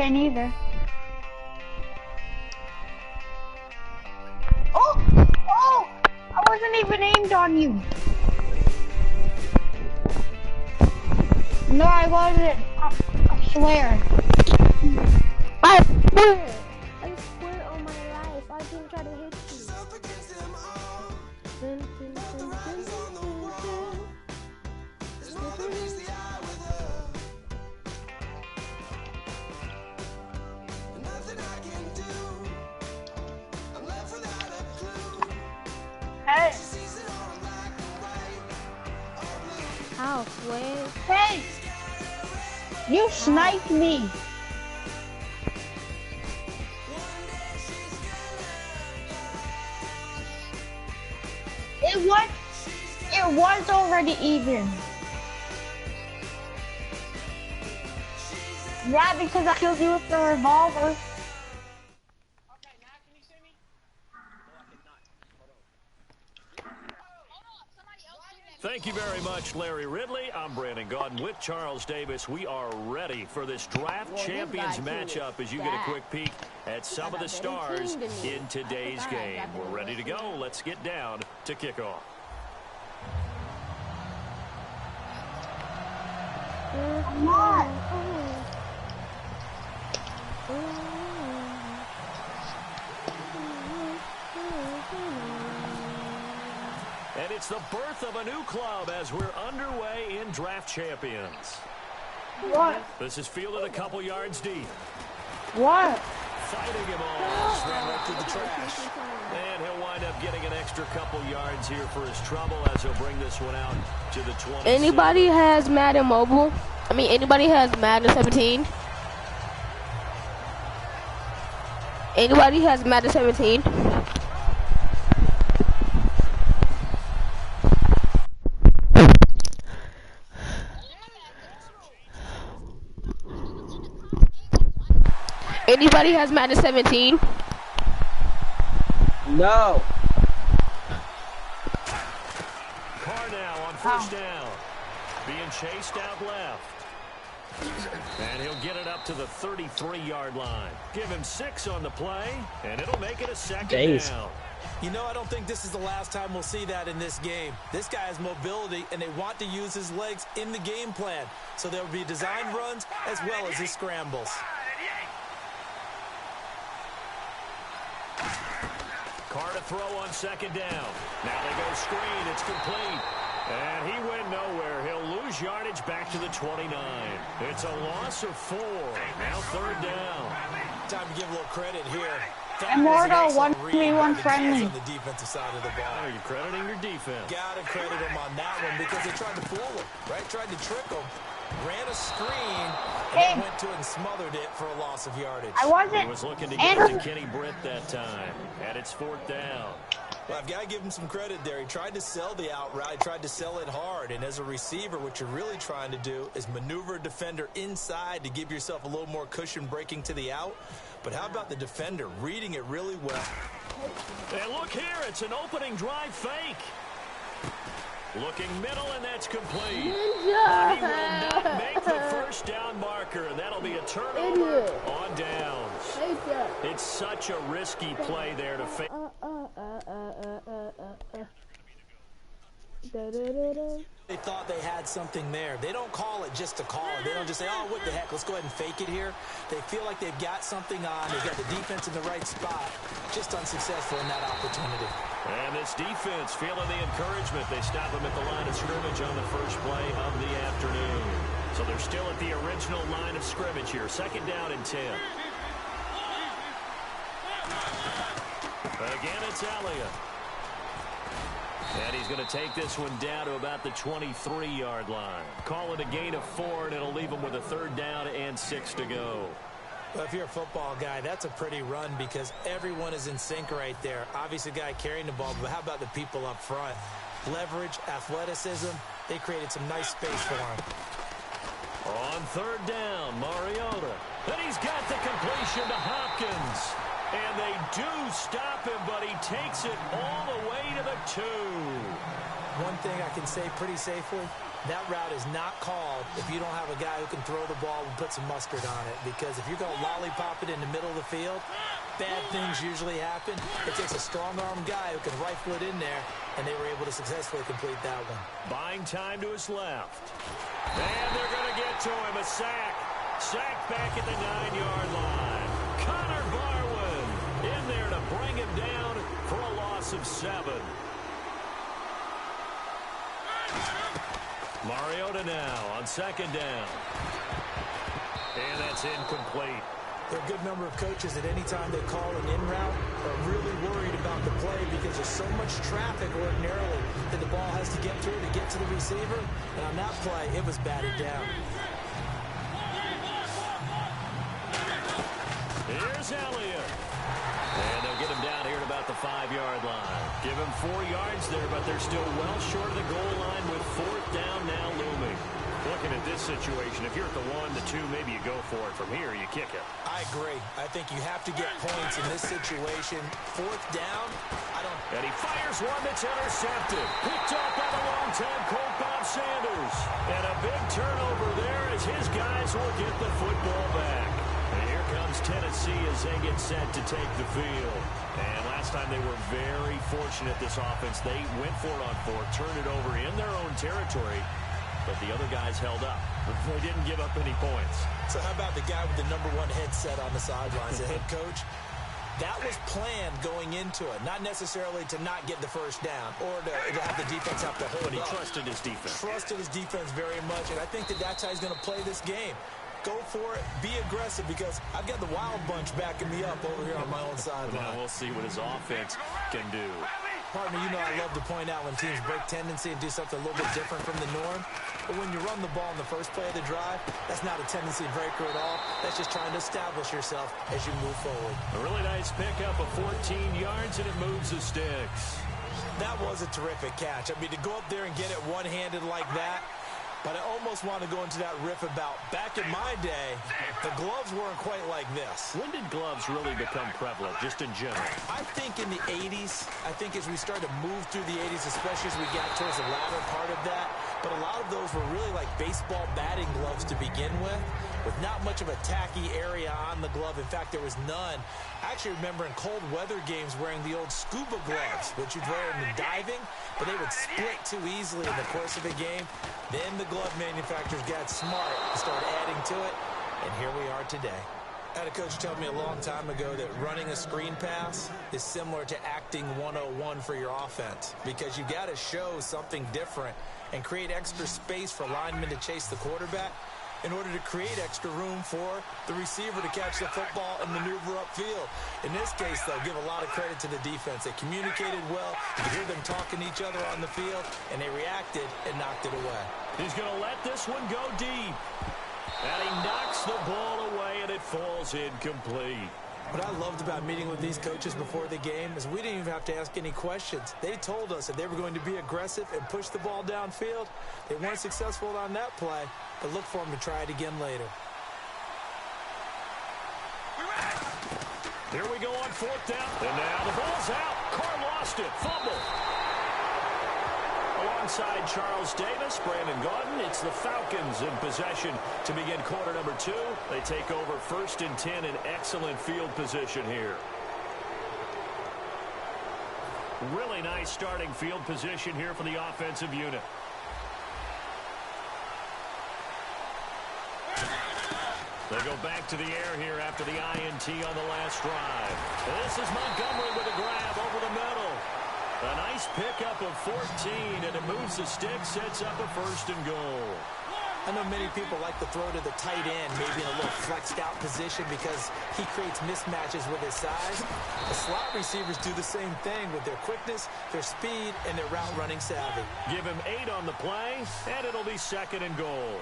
can't either. Oh! Oh! I wasn't even aimed on you. No, I wasn't. I swear. I swear. I swear on my life. I didn't try to hit you. Hey. How, swear? Hey. You sniped me. It was already even. Yeah, because I killed you with the revolver. Thank you very much, Larry Ridley. I'm Brandon Gaudin with Charles Davis. We are ready for this draft champions matchup as you get a quick peek at some of the stars in today's game. We're ready to go. Let's get down to kickoff. I'm not. And it's the birth of a new club as we're underway in draft champions. What? This is fielded a couple yards deep. What? Fighting him all. Ran right through the trash. And he'll wind up getting an extra couple yards here for his trouble as he'll bring this one out to the 20. Anybody has Madden Mobile? I mean, anybody has Madden 17? Anybody has Madden 17? Anybody has Madden 17? No. Carr now on first down. Being chased out left. And he'll get it up to the 33-yard line. Give him 6 on the play, and it'll make it a second down. You know, I don't think this is the last time we'll see that in this game. This guy has mobility, and they want to use his legs in the game plan. So there will be designed runs as well as his scrambles. Carr to throw on second down. Now they go screen. It's complete. And he went nowhere. He'll lose yardage back to the 29. It's a loss of 4. Now third down. Time to give a little credit here. Immortal 1v1 friendly. On the defensive side of the ball. Are you crediting your defense? Gotta credit him on that one because they tried to fool him, right? Tried to trick him. Ran a screen and then went to it and smothered it for a loss of yardage. I wasn't. He was looking to get it to Kenny Britt that time. And it's fourth down. Well, I've got to give him some credit there. He tried to sell the outright, tried to sell it hard. And as a receiver, what you're really trying to do is maneuver a defender inside to give yourself a little more cushion breaking to the out. But how about the defender reading it really well? And look here, it's an opening drive fake. Looking middle, and that's complete. He will not make the first down marker, and that'll be a turnover on downs. It's such a risky play there to fake. They thought they had something there. They don't call it just to call it. They don't just say, oh, what the heck, let's go ahead and fake it here. They feel like they've got something on. They've got the defense in the right spot. Just unsuccessful in that opportunity. And this defense feeling the encouragement. They stop him at the line of scrimmage on the first play of the afternoon. So they're still at the original line of scrimmage here. Second down and 10. Again, it's Elliott. And he's going to take this one down to about the 23-yard line. Call it a gain of 4, and it'll leave him with a third down and 6 to go. Well, if you're a football guy, that's a pretty run because everyone is in sync right there. Obviously, the guy carrying the ball, but how about the people up front? Leverage, athleticism, they created some nice space for him. On third down, Mariota. And he's got the completion to Hopkins. And they do stop him, but he takes it all the way to the 2. One thing I can say pretty safely, That route is not called if you don't have a guy who can throw the ball and put some mustard on it. Because if you're going to lollipop it in the middle of the field, bad things usually happen. It takes a strong-arm guy who can rifle it in there, and they were able to successfully complete that one. Buying time to his left. And they're going to get to him. A sack. Sack back at the 9-yard line. Connor Barwin in there to bring him down for a loss of 7. Mariota now on 2nd down. And that's incomplete. There are a good number of coaches that any time they call an in route are really worried about the play because there's so much traffic ordinarily that the ball has to get through to get to the receiver. And on that play, it was batted down. Here's Elliott. And they'll get him down here at about the 5-yard line. Give him 4 yards there, but they're still well short of the goal line with 4th down now looming. Looking at this situation, if you're at the 1, the 2, maybe you go for it. From here, you kick it. I agree. I think you have to get points in this situation. 4th down, And he fires one that's intercepted. Picked up by the long-time Colt Bob Sanders. And a big turnover there as his guys will get the football back. And here comes Tennessee as they get set to take the field. And last time they were very fortunate, this offense. They went for it on 4th, turned it over in their own territory, but the other guys held up. They didn't give up any points. So how about the guy with the #1 headset on the sidelines, the head coach? That was planned going into it, not necessarily to not get the first down or to have the defense have to hold But he up. trusted his defense. Trusted his defense very much, and I think that's how he's going to play this game. Go for it. Be aggressive because I've got the Wild Bunch backing me up over here on my own sideline. Now we'll see what his offense can do. Partner, you know I love to point out when teams break tendency and do something a little bit different from the norm. But when you run the ball in the first play of the drive, that's not a tendency breaker at all. That's just trying to establish yourself as you move forward. A really nice pickup of 14 yards, and it moves the sticks. That was a terrific catch. I mean, to go up there and get it one-handed like that, but I almost want to go into that riff about back in my day, the gloves weren't quite like this. When did gloves really become prevalent, just in general? I think in the 80s, I think as we started to move through the 80s, especially as we got towards the latter part of that, but a lot of those were really like baseball batting gloves to begin with not much of a tacky area on the glove. In fact, there was none. I actually remember in cold weather games wearing the old scuba gloves, which you'd wear in the diving, but they would split too easily in the course of a game. Then the glove manufacturers got smart and started adding to it, and here we are today. I had a coach tell me a long time ago that running a screen pass is similar to acting 101 for your offense because you got to show something different and create extra space for linemen to chase the quarterback in order to create extra room for the receiver to catch the football and maneuver upfield. In this case, though, give a lot of credit to the defense. They communicated well. You could hear them talking to each other on the field, and they reacted and knocked it away. He's going to let this one go deep. And he knocks the ball away, and it falls incomplete. What I loved about meeting with these coaches before the game is we didn't even have to ask any questions. They told us that they were going to be aggressive and push the ball downfield. They weren't successful on that play, but look for them to try it again later. Here we go on fourth down. And now the ball's out. Carr lost it. Fumble. Alongside Charles Davis, Brandon Gaudin, it's the Falcons in possession to begin quarter number 2. They take over 1st and 10 in excellent field position here. Really nice starting field position here for the offensive unit. They go back to the air here after the INT on the last drive. This is Montgomery with a grab over the middle. A nice pickup of 14, and it moves the stick, sets up a 1st and goal. I know many people like to throw to the tight end, maybe in a little flexed out position because he creates mismatches with his size. The slot receivers do the same thing with their quickness, their speed, and their route running savvy. Give him 8 on the play, and it'll be 2nd and goal.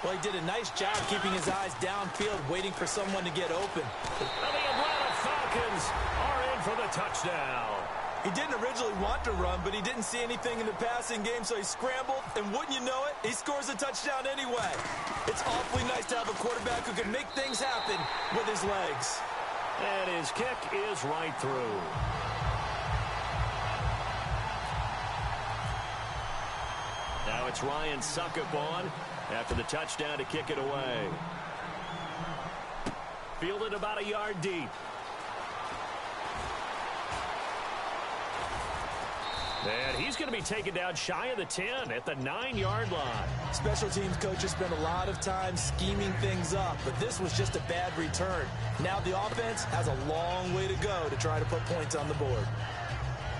Well, he did a nice job keeping his eyes downfield, waiting for someone to get open. And the Atlanta Falcons are in for the touchdown. He didn't originally want to run, but he didn't see anything in the passing game, so he scrambled, and wouldn't you know it, he scores a touchdown anyway. It's awfully nice to have a quarterback who can make things happen with his legs. And his kick is right through. Now it's Ryan Suckup on after the touchdown to kick it away. Fielded about a yard deep. And he's going to be taken down shy of the 10 at the 9-yard line. Special teams coaches spend a lot of time scheming things up, but this was just a bad return. Now the offense has a long way to go to try to put points on the board.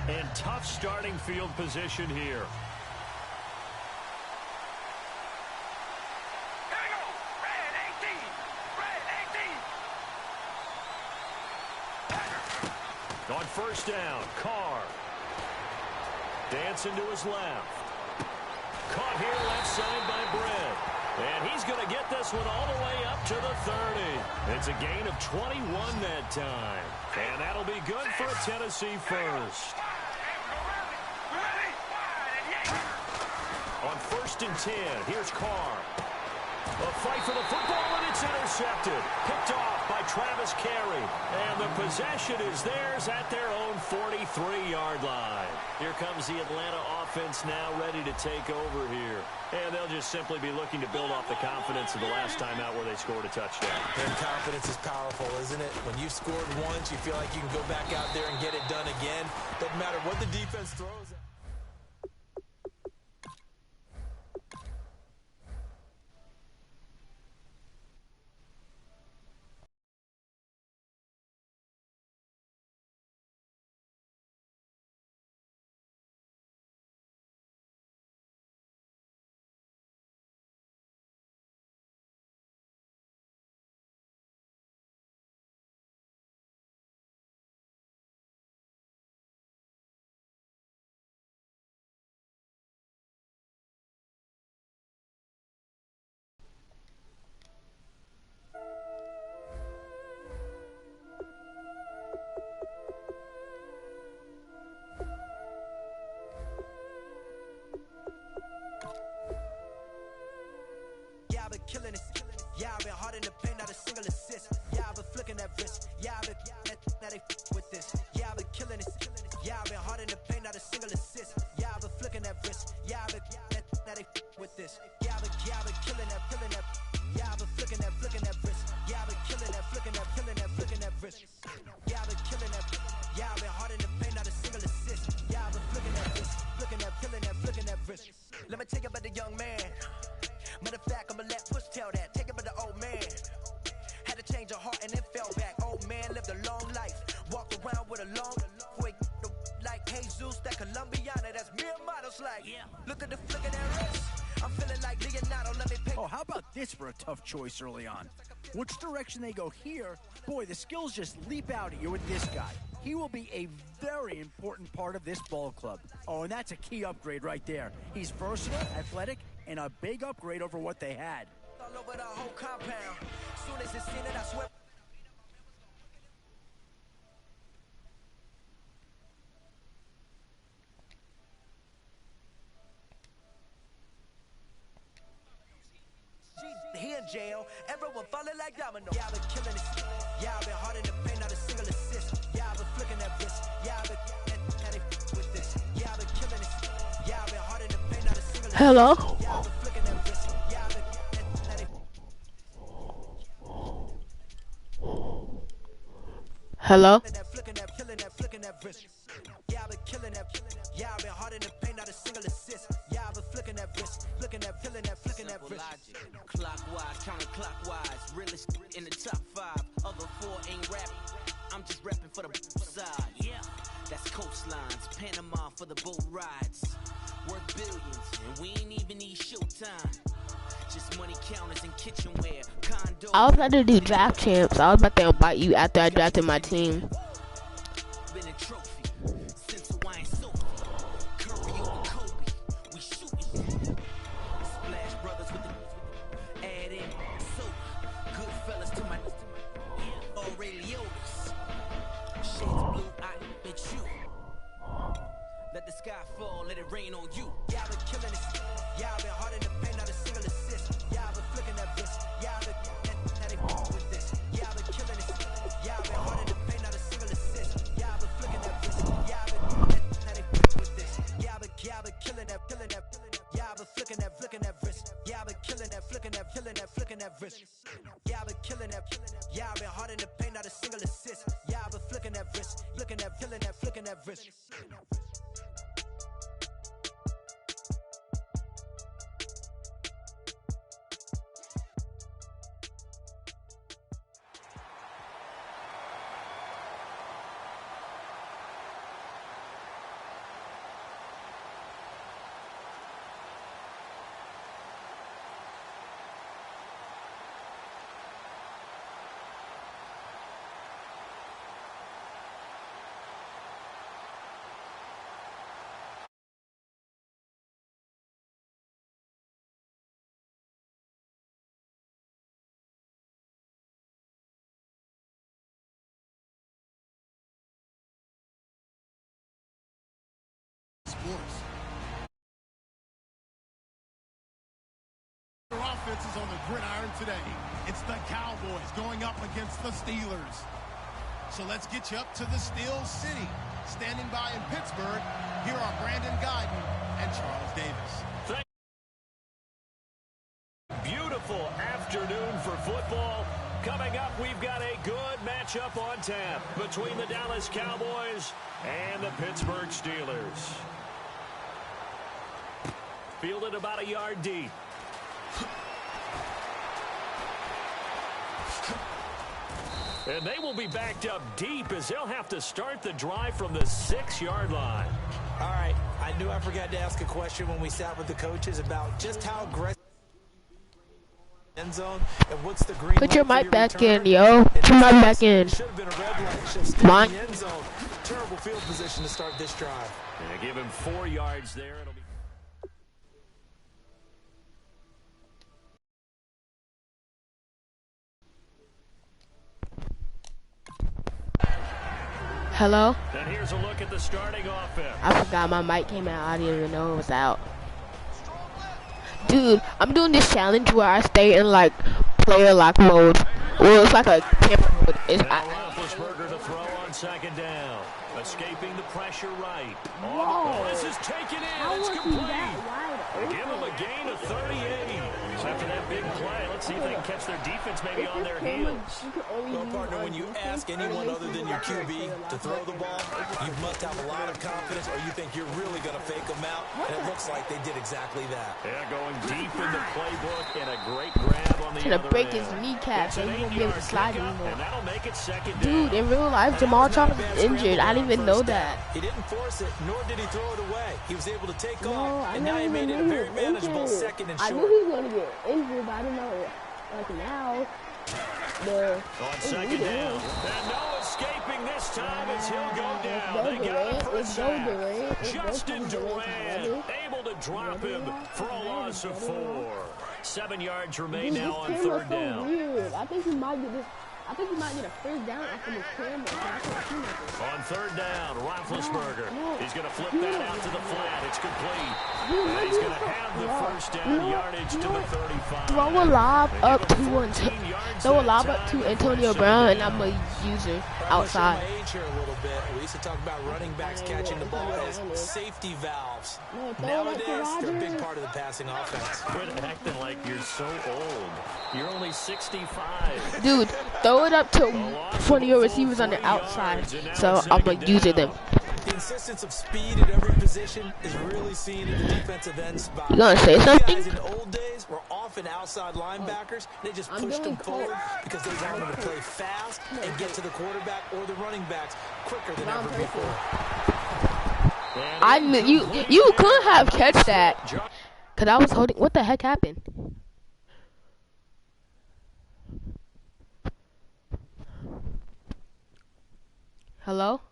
And tough starting field position here. On first down, Carr. Dancing to his left. Caught here left side by Brett. And he's going to get this one all the way up to the 30. It's a gain of 21 that time. And that'll be good for a Tennessee first. On first and 10, here's Carr. A fight for the football, and it's intercepted. Picked off by Travis Carey. And the possession is theirs at their own 43-yard line. Here comes the Atlanta offense now ready to take over here. And they'll just simply be looking to build off the confidence of the last time out where they scored a touchdown. And confidence is powerful, isn't it? When you've scored once, you feel like you can go back out there and get it done again. Doesn't matter what the defense throws at. Killing it. Yeah, I've been hard in the paint, not a single assist. Yeah, I've been flicking that wrist. Yeah, I've been that they with this. Yeah, I've been killing it. Yeah, I've been hard in the paint, not a single assist. Yeah, I've been flicking that wrist. Yeah, I've been that they with this. Yeah, I've been killing that. Yeah, I've been flicking that wrist. Yeah, I've been killing that, flicking that wrist. Yeah, I've been killing that. Yeah, I've been hard in the paint, not a single assist. Yeah, I've been flicking that wrist, flicking that wrist. Let me tell you about the young man. Matter of fact, I'ma let Push tell that. Take it by the old man. Had to change her heart and then fell back. Old man lived a long life. Walked around with a long wig like Jesus, that Colombiana. That's mere models like. Yeah. Look at the flick of that wrist. I'm feeling like Leonardo. Let me pick. Oh, how about this for a tough choice early on? Which direction they go here, boy, the skills just leap out at you with this guy. He will be a very important part of this ball club. Oh, and that's a key upgrade right there. He's versatile, athletic, and a big upgrade over what they had. All over the whole compound. Soon as it's seen it, I swear. He in jail, everyone falling like dominoes. Yeah, I've been killing it. Yeah, I've been hard in the paint, not a single assist. Yeah, I've been flicking that wrist. Yeah, I've been with this. Yeah, I've been killing it. Yeah, I've been hard in the paint, not a single assist. Hello? Yeah, I've been flicking that wrist. Yeah, I've been Hello? flicking that wrist. Yeah, I've been killing that. Yeah, I've been hard in the paint, not a single assist. Yeah, I've been flicking that wrist, flicking that wrist. Clockwise, counterclockwise, realest in the top 5. Other 4 ain't rapping. I'm just rapping for the side. Yeah, that's coastlines, Panama for the boat rides. Worth billions, and we ain't even need showtime. Just money counters and kitchenware, condo. I was about to do draft champs. I was about to invite you after I drafted my team. Been a trophy since Hawaiian soap. Curry over Kobe, we shooting. Splash Brothers with the add in soap. Good fellas to my Aureliotis. Shades of blue, I bet you. Let the sky fall, let it rain on you. Yeah, I've been killing it. Yeah, I've been hard in the paint, not a single assist. Yeah, I've been flicking that wrist. Yeah, I've been with this. Yeah, I've been killing it. Yeah, I've been hard in the paint, not a single assist. Yeah, I've been flicking that wrist. Yeah, I've been with this. Yeah, I've been killing that. Yeah, I've been flicking that. nervous. Sports. Their offense is on the gridiron today. It's the Cowboys going up against the Steelers. So let's get you up to the Steel City. Standing by in Pittsburgh, here are Brandon Guyton and Charles Davis. Beautiful afternoon for football. Coming up, we've got a good matchup on tap between the Dallas Cowboys and the Pittsburgh Steelers. Fielded about a yard deep. And they will be backed up deep as they'll have to start the drive from the 6-yard line. All right, I knew I forgot to ask a question when we sat with the coaches about just how aggressive end zone and what's the green. Put your mic back in, yo. Put your mic back in. Should have been a red light. Should have stayed in the end zone. Terrible field position to start this drive. Yeah, give him 4 yards there. It'll be Hello? And here's a look at the starting offense. I forgot my mic came out. I didn't even know it was out. Dude, I'm doing this challenge where I stay in like player lock mode. Well, it's like a camera mode. It's Roethlisberger to throw on second down. Escaping the pressure right. Oh, this is taken in. It's complete. Give them a gain of 38. After that big play, let's see if they can catch their defense maybe on their heels. Well, partner, when you ask anyone other than your QB to throw the ball, you must have a lot of confidence or you think you're really going to fake them out, and it looks like they did exactly that. Yeah, going deep in the playbook and a great grab on the other Gonna break his end. kneecap so he won't be able to slide anymore. And that'll make it second Dude, down. in real life, Jamal Charles is injured. I didn't even know that. He didn't force it, nor did he throw it away. He was able to take off, and now he made it a very manageable second and short. I knew he was gonna get injured, but I didn't know it. Like now, On second down. And no escaping this time as he'll go down. They got him for a sack. Justin Durant able to drop him for a loss of 4. 7 yards remain now on third down. Weird. I think he might get this. I think he might get a first down after this camera. On third down, Roethlisberger. He's going to flip that out to the flat. It's complete. And he's going to have the first down yardage to the 35. Throw a lob up to Antonio Brown, and I'm a user outside. We used to talk about running backs catching the ball as safety valves. Nowadays, they're a big part of the passing offense. Quit acting like you're so old. You're only 65. Dude, throw it up to one of your receivers on the outside, so I'm gonna use it then. The insistence of speed at every position is really seen in the defensive end spot. You gonna say something? Guys in the old days were often outside linebackers. They just pushed them forward because they wanted them to play fast and get to the quarterback or the running backs quicker than ever before. I knew you couldn't have catch that, cause I was holding. What the heck happened? Hello?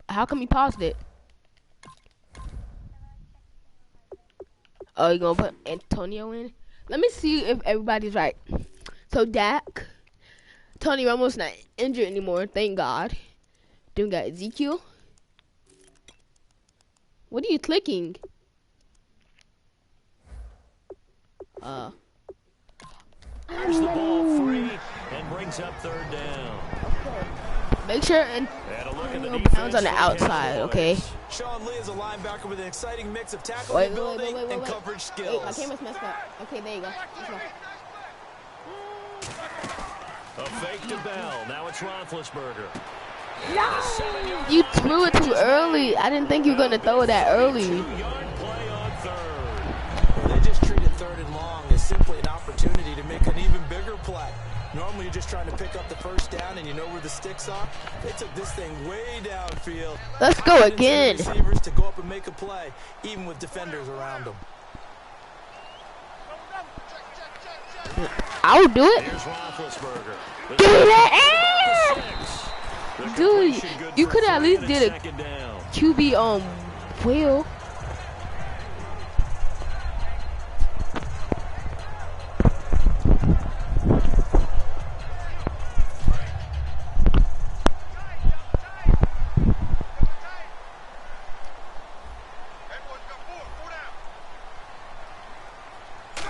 How come you paused it? Oh, you gonna put Antonio in? Let me see if everybody's right. So Dak, Tony Romo's not injured anymore, thank God. Then we got Ezekiel. What are you clicking? There's the ball free and brings up third down. Make sure and Brown's on the outside, okay? Sean Lee is a linebacker with an exciting mix of tackling ability and coverage skills. Wait, my camera's messed up. Okay, there you go. Let's go. A fake to Bell. Now it's Roethlisberger. You threw it too early. I didn't think you were gonna throw it that early. They just treated third and long as simply an opportunity to make an even bigger play. Normally you're just trying to pick up the first down and you know where the sticks are. They took this thing way downfield. Let's go again. Receivers to go up and make a play, even with defenders around them. I'll do it. Give me that ass! Dude, you could at least did a QB wheel.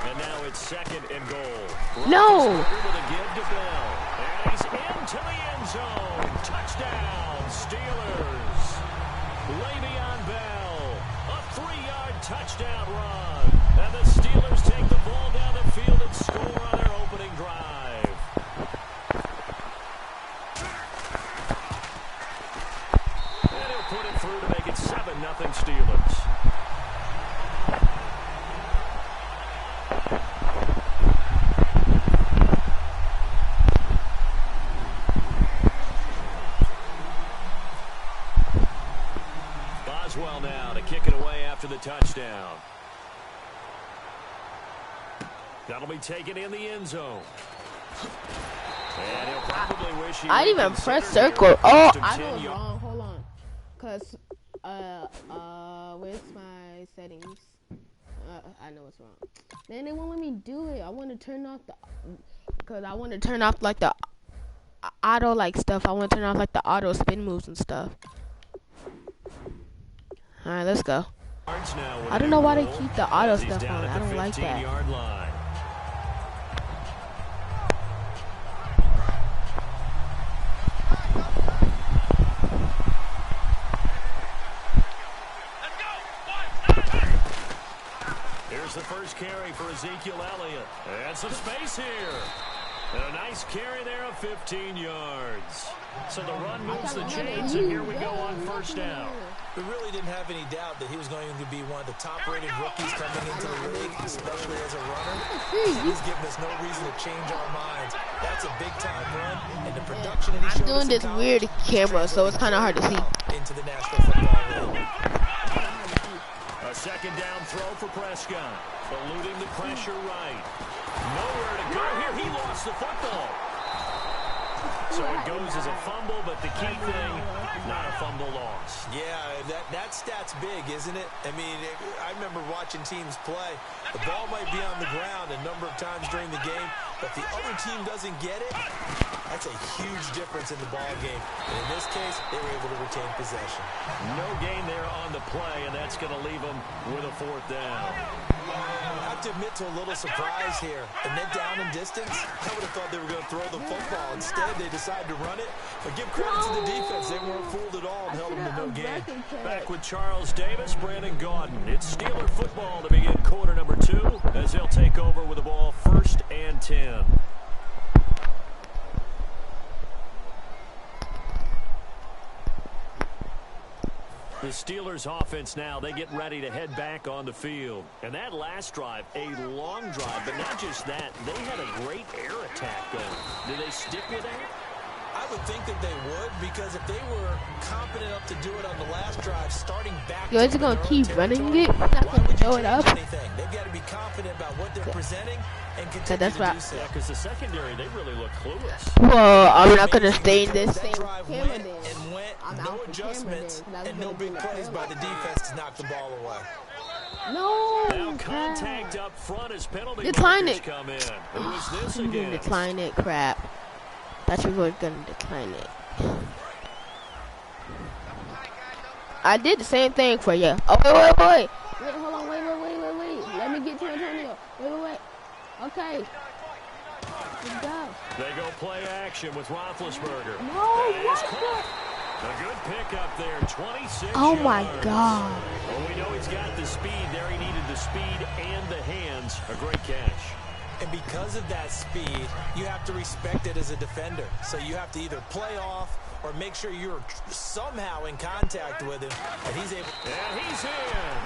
And now it's second and goal. No. And he's into the end zone. Touchdown, Steelers. Le'Veon Bell, a 3-yard touchdown run. And the Steelers take the ball down the field and score on their opening drive. And he'll put it through to make it 7-0 Steelers. Boswell now to kick it away after the touchdown. That'll be taken in the end zone. And he'll probably wish he I didn't even press circle. Oh, I know it's wrong. Hold on. Cause where's my settings? I know it's wrong. Man, they won't let me do it. I want to turn off like the auto like stuff. I want to turn off like the auto spin moves and stuff. All right, let's go. I don't know why they keep the auto stuff on. I don't like that. Here's the first carry for Ezekiel Elliott. And some space here. And a nice carry there of 15 yards. So the run moves the chains, and here we go on first down. We really didn't have any doubt that he was going to be one of the top-rated rookies coming into the league, especially as a runner. He's given us no reason to change our minds. That's a big-time run, and the production that he showed us doing this weird camera, so it's kind of hard to see. Into the National Football League. A second down throw for Prescott. Eluding the pressure right. Nowhere to go here. He lost the football. So it goes as a fumble, but the key thing, not a fumble loss. Yeah, that stat's big, isn't it? I mean, I remember watching teams play. The ball might be on the ground a number of times during the game, but if the other team doesn't get it, that's a huge difference in the ball game. And in this case, they were able to retain possession. No gain there on the play, and that's going to leave them with a fourth down. I have to admit to a little surprise here. And then down in distance, I would have thought they were going to throw the football. Instead, they decided to run it. But give credit to the defense. They weren't fooled at all and held them to no gain. Back with Charles Davis, Brandon Gaudin. It's Steeler football to begin quarter number 2 as they'll take over with the ball 1st and 10. The Steelers offense now, they get ready to head back on the field. And that last drive, a long drive, but not just that, they had a great air attack going. Do they stick with that? I would think that they would, because if they were confident enough to do it on the last drive, starting back You're just going to keep running it? You're not going to throw it up? They've got to be confident about what they're presenting and continue to do so. Yeah, because the secondary, they really look clueless. Well, I'm not going to stay in this same camera then. And went, no adjustments and no big plays by the defense to knock the ball away. No. Now contact up front as penalty decline it. Come in. Who is this again? Decline it, crap. Thought you were gonna decline it. I did the same thing for you. Oh, wait. Wait, hold on. Wait. Let me get to Antonio. Wait. Okay. Let's go. They go play action with Roethlisberger. No, what the? A good pickup there, 26 Oh, yards. my God. Well, we know he's got the speed there. He needed the speed and the hands. A great catch. And because of that speed, you have to respect it as a defender. So you have to either play off or make sure you're somehow in contact with him, and he's able. And he's in.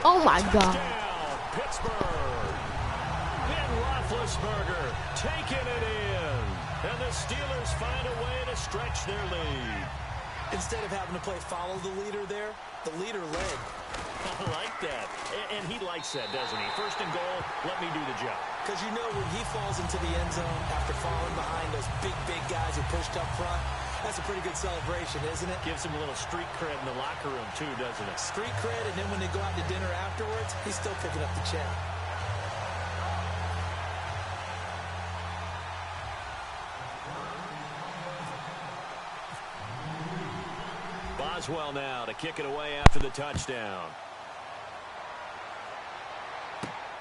Oh, my God. Touchdown, Pittsburgh. Ben Roethlisberger taking it in. And the Steelers find a way to stretch their lead. Instead of having to play follow the leader there, the leader led. I like that. And he likes that, doesn't he? First and goal, let me do the job. Because you know when he falls into the end zone after falling behind those big guys who pushed up front, that's a pretty good celebration, isn't it? Gives him a little street cred in the locker room, too, doesn't it? Street cred, and then when they go out to dinner afterwards, he's still picking up the check. Boswell now to kick it away after the touchdown.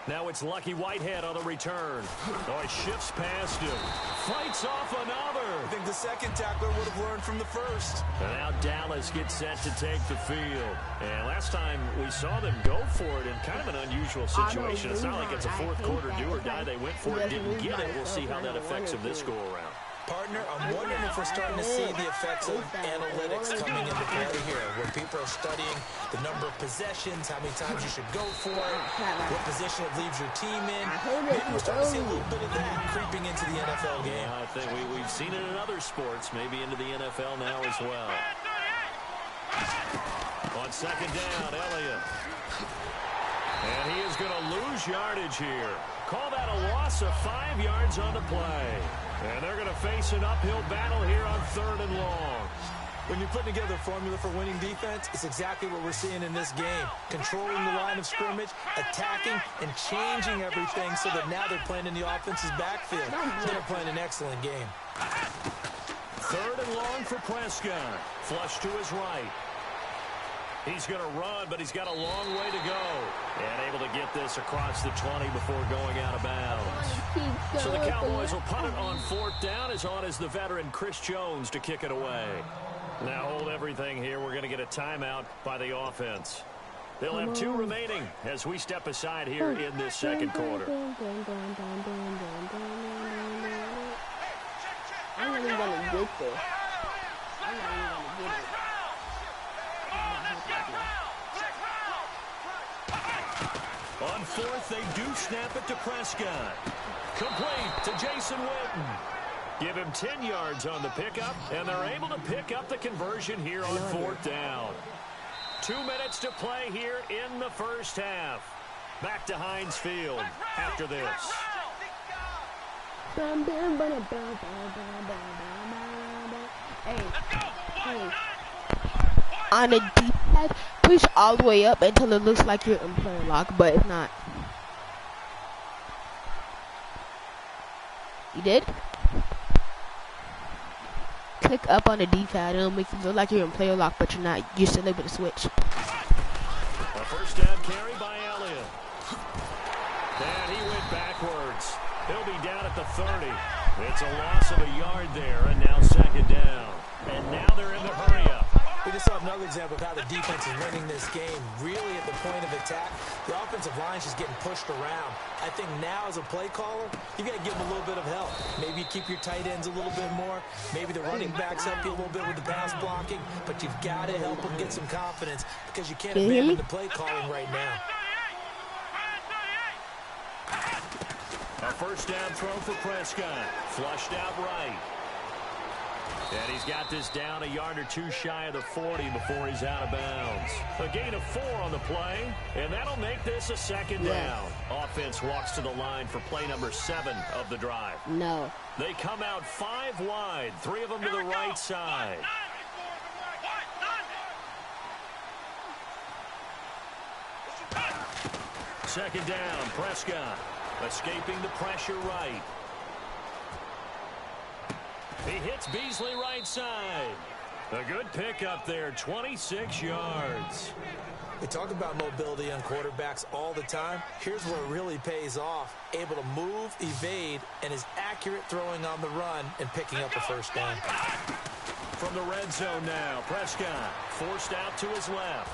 Now it's Lucky Whitehead on the return. Oh, he shifts past him. Fights off another. I think the second tackler would have learned from the first. And now Dallas gets set to take the field. And last time we saw them go for it in kind of an unusual situation. It's not like it's a fourth quarter do or die. They went for it, didn't get it. We'll see how that affects them this go-around. Partner, I'm wondering if we're starting to see the effects of analytics coming into play here, where people are studying the number of possessions, how many times you should go for it, what position it leaves your team in. Maybe we're starting to see a little bit of that creeping into the NFL game. Yeah, I think we've seen it in other sports, maybe into the NFL now as well. On second down, Elliott. And he is going to lose yardage here. Call that a loss of 5 yards on the play. And they're going to face an uphill battle here on 3rd and long. When you're putting together a formula for winning defense, it's exactly what we're seeing in this game. Controlling the line of scrimmage, attacking, and changing everything so that now they're playing in the offense's backfield. They're playing an excellent game. 3rd and long for Prescott. Flush to his right. He's going to run, but he's got a long way to go. And able to get this across the 20 before going out of bounds. So the Cowboys will punt it on 4th down. As on is the veteran Chris Jones to kick it away. Now hold everything here. We're going to get a timeout by the offense. They'll have 2 remaining as we step aside here in this second quarter. I'm not even going to get this. I'm not even going to get it. On 4th, they do snap it to Prescott. Complete to Jason Witten. Give him 10 yards on the pickup, and they're able to pick up the conversion here on 4th down. 2 minutes to play here in the first half. Back to Heinz Field after this. Hey. On the D-pad, push all the way up until it looks like you're in player lock, but it's not. You did? Click up on the D-pad, it'll make you look like you're in player lock, but you're not. You're still able to switch. A first down carry by Elliott. And he went backwards. He'll be down at the 30. It's a loss of a yard there, and now second down. And now they're in the hurry-up. We just saw another example of how the defense is winning this game. Really at the point of attack, the offensive line's just getting pushed around. I think now as a play caller, you got to give them a little bit of help. Maybe you keep your tight ends a little bit more. Maybe the running backs help you a little bit with the pass blocking. But you've got to help them get some confidence because you can't abandon the play calling right now. A first down throw for Prescott. Flushed out right. And he's got this down a yard or 2 shy of the 40 before he's out of bounds. A gain of 4 on the play, and that'll make this a second down. Offense walks to the line for play number 7 of the drive. No. They come out 5 wide, 3 of them to the right side. Second down, Prescott. Escaping the pressure right. He hits Beasley right side. A good pickup there, 26 yards. We talk about mobility on quarterbacks all the time. Here's where it really pays off. Able to move, evade, and is accurate throwing on the run and picking up a first down. From the red zone now, Prescott forced out to his left.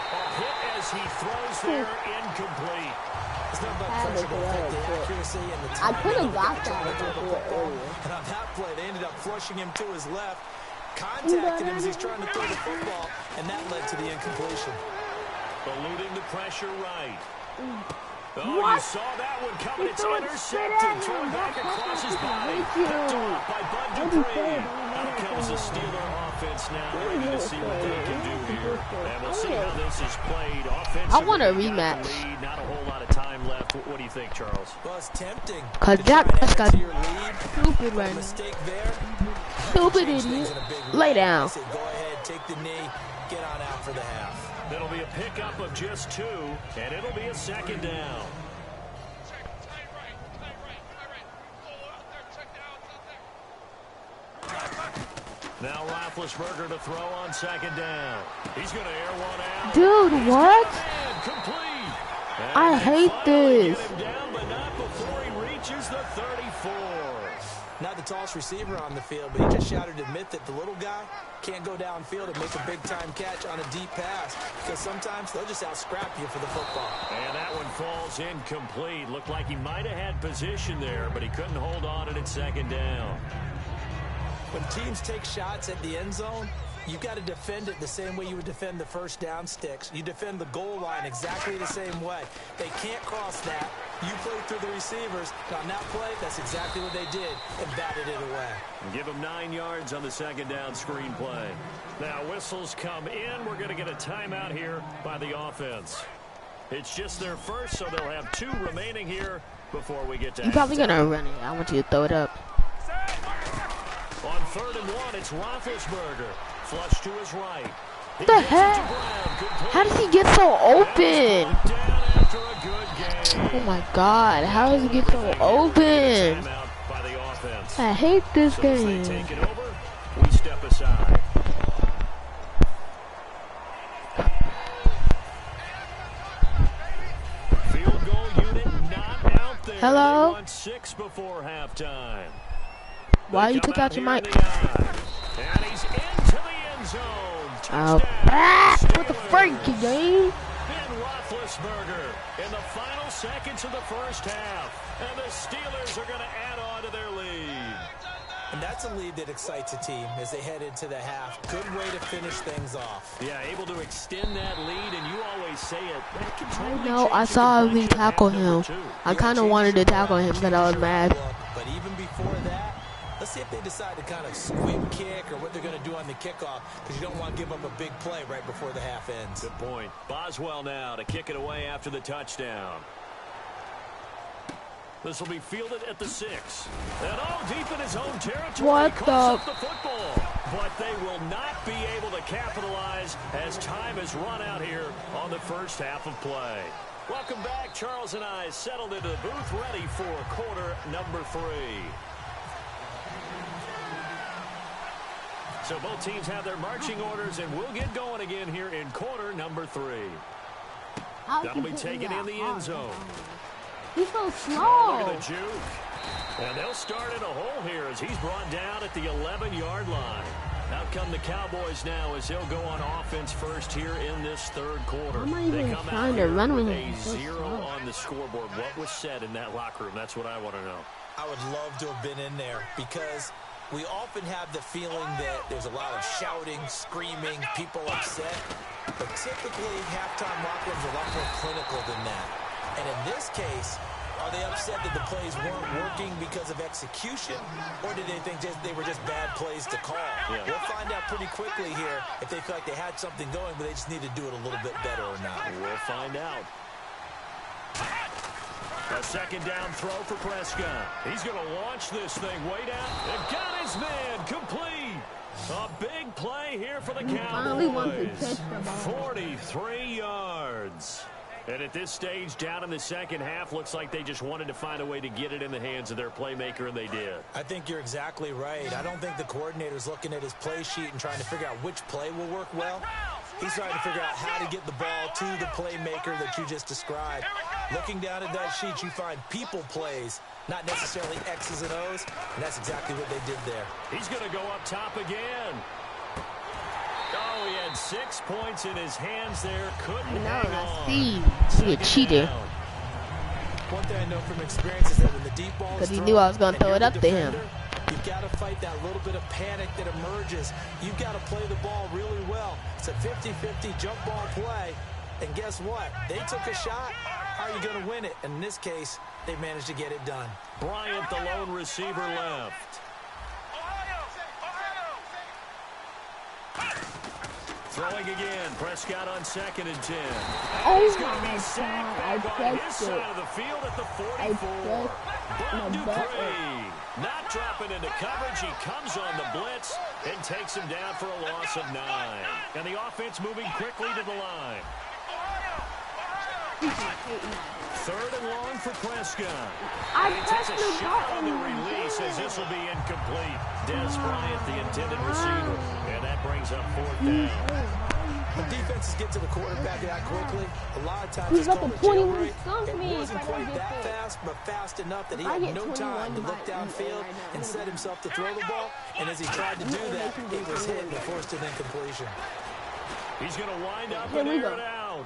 A hit as he throws there, incomplete. It's not about pressure, but the accuracy and the I timing. could have got that earlier. And on that play, they ended up flushing him to his left, contacted him as he's trying to throw the football, and that led to the incompletion. Eluding the pressure right. Oh, what? You saw that one coming. It's intercepted. Thrown back across his body. Picked off by Bud Dupree. Out comes the Steeler offense now, ready to see what they can do here. And we'll see how this is played. Offensively, I want a rematch. Not a whole lot of time left. What do you think, Charles? Well, it's tempting. Because Dak Prescott stupid right now. Mistake there. Stupid idiot. Lay down. Go ahead, take the knee, get on out for the half. It'll be a pickup of just 2, and it'll be a second down. Now Roethlisberger to throw on second down. He's going to air one out. Dude, what? Complete. I hate this. Get him down, but not before he reaches the 34. Not the tallest receiver on the field, but he just shouted to admit that the little guy can't go downfield and make a big-time catch on a deep pass because sometimes they'll just out-scrap you for the football. And that one falls incomplete. Looked like he might have had position there, but he couldn't hold on at second down. When teams take shots at the end zone, you've got to defend it the same way you would defend the first down sticks. You defend the goal line exactly the same way. They can't cross that. You play through the receivers. On that play, that's exactly what they did and batted it away. Give them 9 yards on the second down screen play. Now whistles come in. We're going to get a timeout here by the offense. It's just their first, so they'll have 2 remaining here before we get to You're probably going to run it. I want you to throw it up. On 3rd and 1, it's Roethlisberger. Flush to his right. What the heck? How does he get so open? Oh my God, how does he get so open? I hate this game. Take it over, we step aside. Field goal unit not out there. Hello? They won 6 before halftime. Why you took out your mic? And he's into the end zone. Oh, what the freak, game? Ben Roethlisberger in the final seconds of the first half. And the Steelers are going to add on to their lead. And that's a lead that excites a team as they head into the half. Good way to finish things off. Yeah, able to extend that lead, and you always say it. I know, I saw me tackle him. I kind of wanted to tackle him because I was mad. But even before that, let's see if they decide to kind of squib kick or what they're going to do on the kickoff, because you don't want to give up a big play right before the half ends. Good point. Boswell now to kick it away after the touchdown. This will be fielded at the 6. And deep in his own territory. What the football. But they will not be able to capitalize as time has run out here on the first half of play. Welcome back. Charles and I settled into the booth, ready for quarter number 3. So both teams have their marching orders, and we'll get going again here in quarter number 3. That'll be taken in the end zone. He's so slow. Look at the juke. And they'll start in a hole here as he's brought down at the 11-yard line. Out come the Cowboys now as they'll go on offense first here in this third quarter. I'm not even they come trying out to run with a him. 0 on the scoreboard. What was said in that locker room? That's what I want to know. I would love to have been in there because we often have the feeling that there's a lot of shouting, screaming, people upset. But typically, halftime locker rooms are a lot more clinical than that. And in this case, are they upset that the plays weren't working because of execution, or did they think they were just bad plays to call? Yeah. We'll find out pretty quickly here if they feel like they had something going, but they just need to do it a little bit better or not. We'll find out. A second down throw for Prescott. He's going to launch this thing way down. And got his man complete. A big play here for the Cowboys. 43 yards. And at this stage, down in the second half, looks like they just wanted to find a way to get it in the hands of their playmaker, and they did. I think you're exactly right. I don't think the coordinator's looking at his play sheet and trying to figure out which play will work well. He's trying to figure out how to get the ball to the playmaker that you just described. Looking down at that sheet, you find people plays, not necessarily X's and O's, and that's exactly what they did there. He's going to go up top again. Oh, he had 6 points in his hands there. Couldn't hang on. He's a cheater. One thing I know from experience is that when the deep ball is Because he knew I was going to throw it up to him. You've got to fight that little bit of panic that emerges. You've got to play the ball really well. It's a 50-50 jump ball play. And guess what? They took a shot. How are you going to win it? And in this case, they managed to get it done. Bryant, the lone receiver, left. Throwing again. Prescott on 2nd and 10. Oh He's going to my be sacked God, back I on his pressed side it. of the field at the I 44. pressed Bud my button. Dupree not dropping into coverage. He comes on the blitz and takes him down for a loss of 9. And the offense moving quickly to the line. 3rd and long for Prescott. I And he takes a pressed the shot on the button. release as this will be incomplete. Des Bryant, the intended receiver. And that brings up 4th down. When defenses get to the quarterback that quickly, a lot of times He's it's got called the a 21 jailbreak. stump me It wasn't if I don't quite get that there. fast, but fast enough that he If I had get no 21, time to you look might eat downfield right now. and set himself to throw the ball. And as he tried to do that, he was hit and forced an incompletion. He's going to wind up Here and we air go. it out.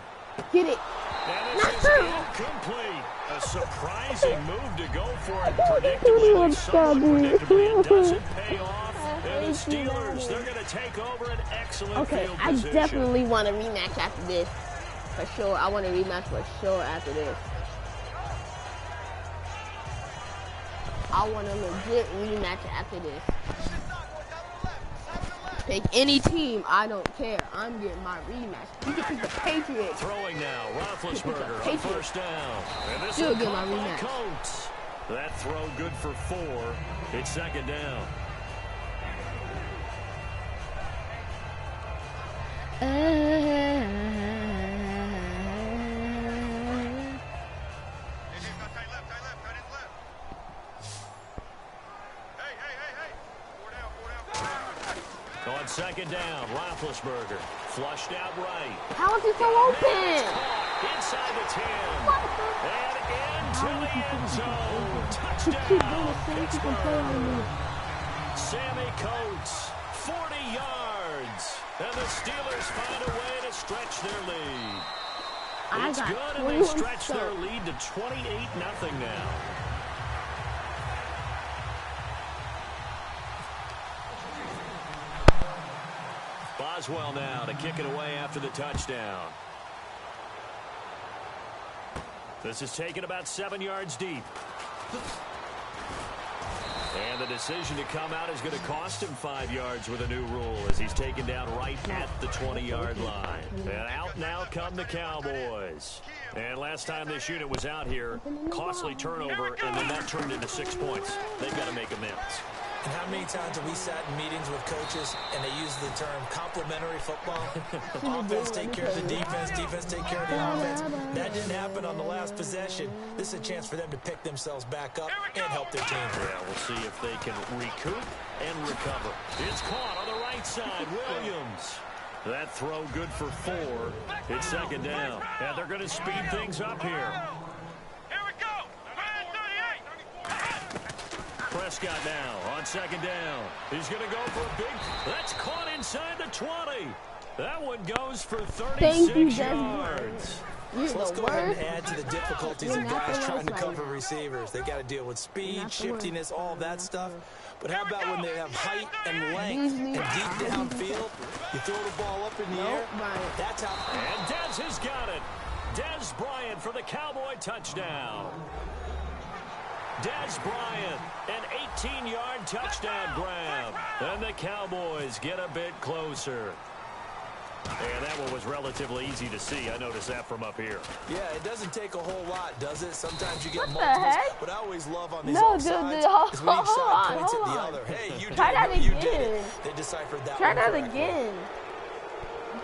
Get it. And Not this is true. incomplete. A surprising move to go for it. Predictably, somewhat predictably, it doesn't pay off. And the Steelers, they're going to take over an excellent Okay, field I position. definitely want a rematch after this. For sure. I want a rematch for sure after this. I want a legit rematch after this. Pick any team, I don't care. I'm getting my rematch. You can pick the Patriots. Throwing now, Roethlisberger on Patriots. 1st down. And this Still will get my come by rematch. Coates. That throw good for 4. It's 2nd down. On 2nd down, Roethlisberger flushed out right. How is he so open? Inside the 10. And into the end zone. You keep doing the Touchdown, same thing you play on me. Pittsburgh. Sammy Coates, 40 yards. And the Steelers find a way to stretch their lead. I It's got good, and they 21 stretch their stuff. lead to 28-0 now. Boswell now to kick it away after the touchdown. This is taken about 7 yards deep. And the decision to come out is going to cost him 5 yards with a new rule as he's taken down right at the 20-yard line. And out now come the Cowboys. And last time this unit was out here, costly turnover, and then that turned into 6 points. They've got to make amends. And how many times have we sat in meetings with coaches and they use the term complementary football? Offense take care of the defense, defense take care of the offense. That didn't happen on the last possession. This is a chance for them to pick themselves back up and help their team. Yeah, we'll see if they can recoup and recover. It's caught on the right side. Williams. That throw good for 4. It's 2nd down. And they're going to speed things up here. Prescott now on 2nd down. He's going to go for a big... That's caught inside the 20. That one goes for 36 yards. So let's go ahead and add to the difficulties of guys trying to cover receivers. They got to deal with speed, shiftiness, all of that stuff. But how about when they have height and length and deep downfield? You throw the ball up in the air. That's how... And Dez has got it. Des Bryant for the Cowboy touchdown. Des Bryant, an 18-yard touchdown grab. And the Cowboys get a bit closer. And that one was relatively easy to see. I noticed that from up here. Yeah, it doesn't take a whole lot, does it? Sometimes you get What the multiples. heck? What I always love on these No, offsides dude, hold is when each side points at on. the other. Hey, you did Try it. that No, you did again. it. They deciphered that Try one that correctly. again.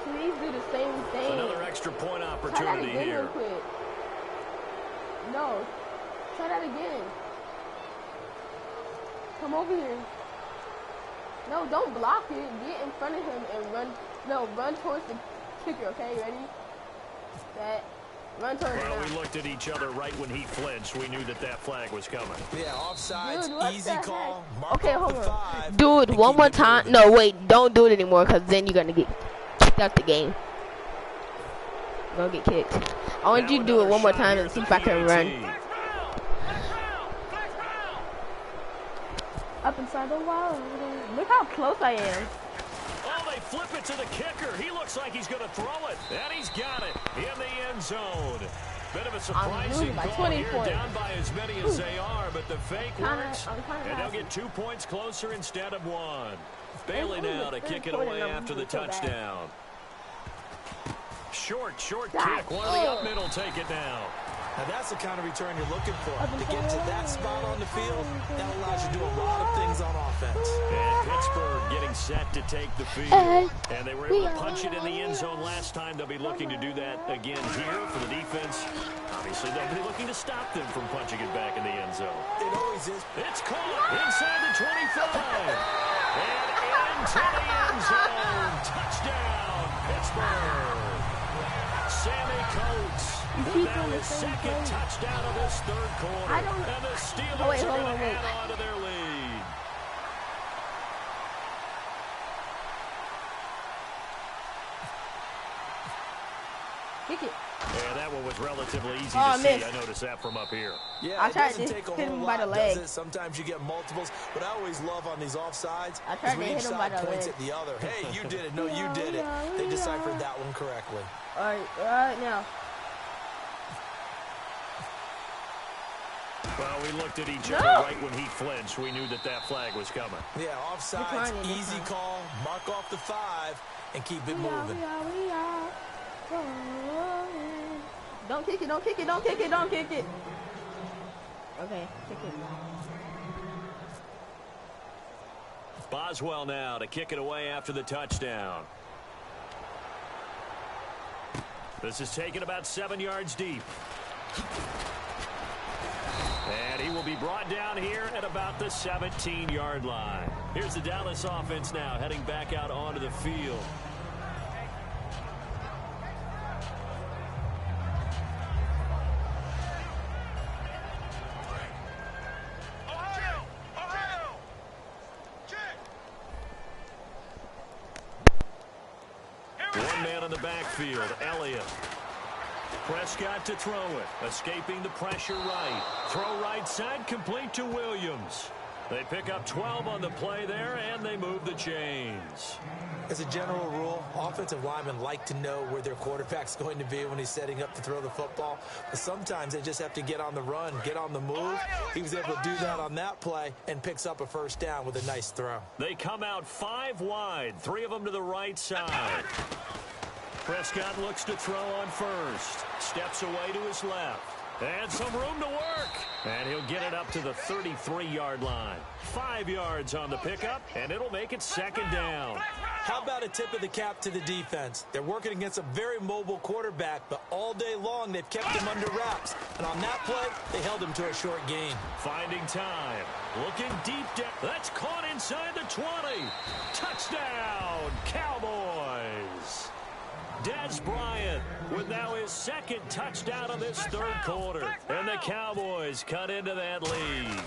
Please do the same thing. Another extra point Try that opportunity again here. real quick. No. Try that again. Come over here. No, don't block it. Get in front of him and run. No, run towards the kicker, okay? Ready? Set. Run towards Well, him. we looked at each other right when he flinched. We knew that that flag was coming. Yeah, offsides, Dude, what easy the call. heck? Mark Okay, off hold the on. 5, Do it and one keep more it time. moving. No, wait. Don't do it anymore because then you're going to get kicked out the game. You're going to get kicked. I want Now you to do it another one more shot time here and see at if I the can 18. run. Up inside the wall. Look how close I am. Oh, they flip it to the kicker. He looks like he's going to throw it. And he's got it in the end zone. Bit of a surprising call here, down by as many as they are, but the fake works, and they'll get 2 points closer instead of 1. Bailey now to kick it away after the touchdown. Short kick. One of the up middle take it now. Now that's the kind of return you're looking for. To get to that spot on the field, that allows you to do a lot of things on offense. And Pittsburgh getting set to take the field. And they were able to punch it in the end zone last time. They'll be looking to do that again here for the defense. Obviously, they'll be looking to stop them from punching it back in the end zone. It always is. It's caught inside the 25. And into the end zone. Touchdown, Pittsburgh. Sammy Coates with now his second touchdown of this third quarter. And the Steelers are going to hang on to their lead. Kick it. And that one was relatively easy to see. I noticed that from up here. Yeah, it doesn't take a whole lot, does it? Sometimes you get multiples, but I always love on these offsides is when each side points at the other. Hey, you did it. No, you did it. They deciphered that one correctly. All right now. Well, we looked at each other right when he flinched. We knew that flag was coming. Yeah, offsides, easy call. Mark off the 5 and keep it moving. Don't kick it, don't kick it, don't kick it, don't kick it. Okay, kick it. Boswell now to kick it away after the touchdown. This is taken about 7 yards deep. And he will be brought down here at about the 17-yard line. Here's the Dallas offense now heading back out onto the field. One man on the backfield, Elliott. Prescott to throw it. Escaping the pressure right. Throw right side, complete to Williams. They pick up 12 on the play there, and they move the chains. As a general rule, offensive linemen like to know where their quarterback's going to be when he's setting up to throw the football. But sometimes they just have to get on the run, get on the move. He was able to do that on that play and picks up a first down with a nice throw. They come out 5 wide, 3 of them to the right side. Prescott looks to throw on first. Steps away to his left. And some room to work. And he'll get it up to the 33-yard line. 5 yards on the pickup, and it'll make it second down. How about a tip of the cap to the defense? They're working against a very mobile quarterback, but all day long they've kept him under wraps. And on that play, they held him to a short gain. Finding time. Looking deep down. That's caught inside the 20. Touchdown, Cowboys. Dez Bryant with now his second touchdown of this third quarter. And the Cowboys cut into that lead.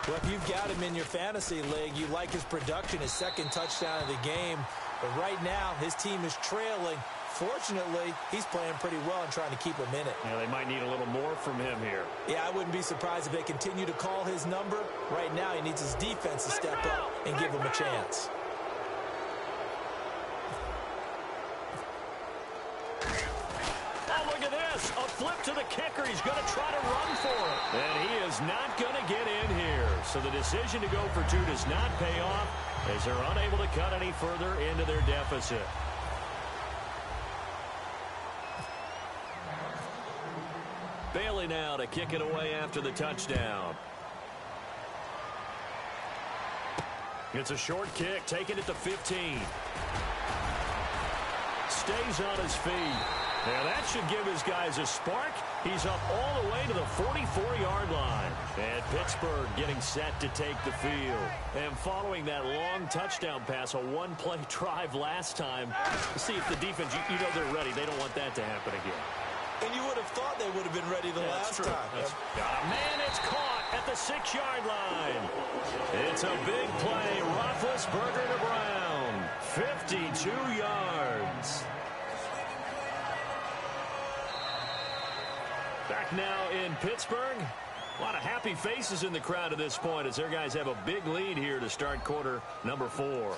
Well, if you've got him in your fantasy league, you like his production, his second touchdown of the game. But right now, his team is trailing. Fortunately, he's playing pretty well and trying to keep him in it. Yeah, they might need a little more from him here. Yeah, I wouldn't be surprised if they continue to call his number. Right now, he needs his defense to step up and give him a chance. A flip to the kicker. He's going to try to run for it. And he is not going to get in here. So the decision to go for 2 does not pay off as they're unable to cut any further into their deficit. Bailey now to kick it away after the touchdown. It's a short kick, taking it to 15. Stays on his feet. Now that should give his guys a spark. He's up all the way to the 44-yard line. And Pittsburgh getting set to take the field. And following that long touchdown pass, a one-play drive last time, see if the defense, you know they're ready. They don't want that to happen again. And you would have thought they would have been ready the last time. Man, it's caught at the 6-yard line. It's a big play. Roethlisberger to Brown. 52 yards. Back now in Pittsburgh. A lot of happy faces in the crowd at this point as their guys have a big lead here to start quarter number 4.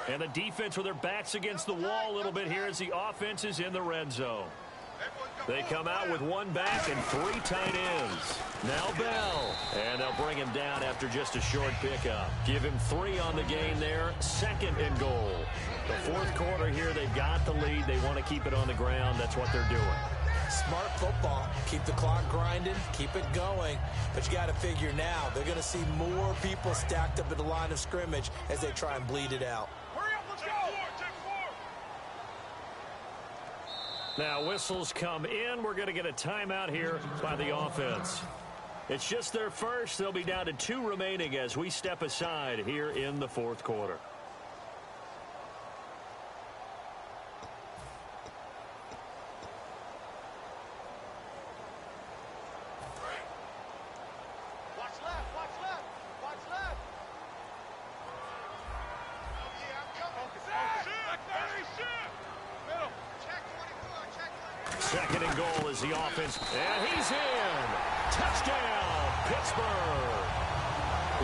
And the defense with their backs against the wall a little bit here as the offense is in the red zone. They come out with 1 back and 3 tight ends. Now Bell. And they'll bring him down after just a short pickup. Give him 3 on the game there. 2nd and goal. The 4th quarter here, they've got the lead. They want to keep it on the ground. That's what they're doing. Smart football. Keep the clock grinding. Keep it going. But you got to figure now, they're going to see more people stacked up at the line of scrimmage as they try and bleed it out. Now whistles come in. We're going to get a timeout here by the offense. It's just their first. They'll be down to 2 remaining as we step aside here in the 4th quarter. Second and goal is the offense. And he's in. Touchdown, Pittsburgh.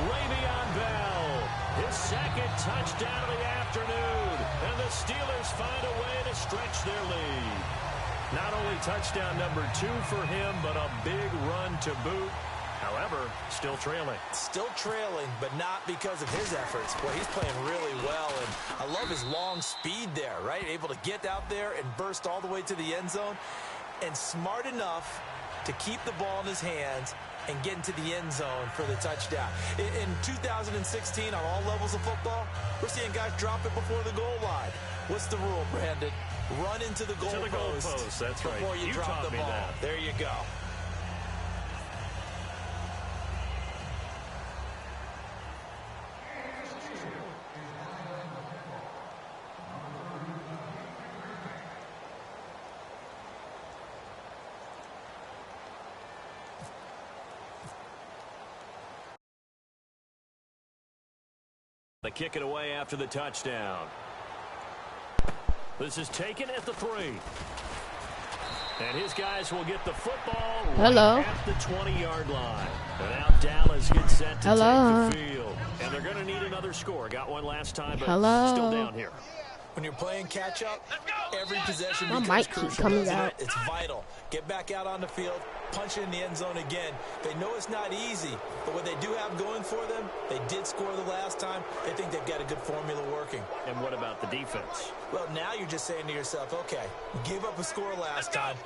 Le'Veon Bell, his 2nd touchdown of the afternoon. And the Steelers find a way to stretch their lead. Not only touchdown number 2 for him, but a big run to boot. However, still trailing. Still trailing, but not because of his efforts. Boy, he's playing really well, and I love his long speed there, right? Able to get out there and burst all the way to the end zone, and smart enough to keep the ball in his hands and get into the end zone for the touchdown. In 2016, on all levels of football, we're seeing guys drop it before the goal line. What's the rule, Brandon? Run into the goal post. That's right. Before you drop the ball. There you go. They kick it away after the touchdown. This is taken at the 3. And his guys will get the football right at the 20-yard line. And now Dallas gets set to take the field. And they're going to need another score. Got one last time, but still down here. When you're playing catch-up, every possession becomes crucial. It's vital. Get back out on the field, punch it in the end zone again. They know it's not easy, but what they do have going for them, they did score the last time. They think they've got a good formula working. And what about the defense? Well, now you're just saying to yourself, okay, gave up a score last time.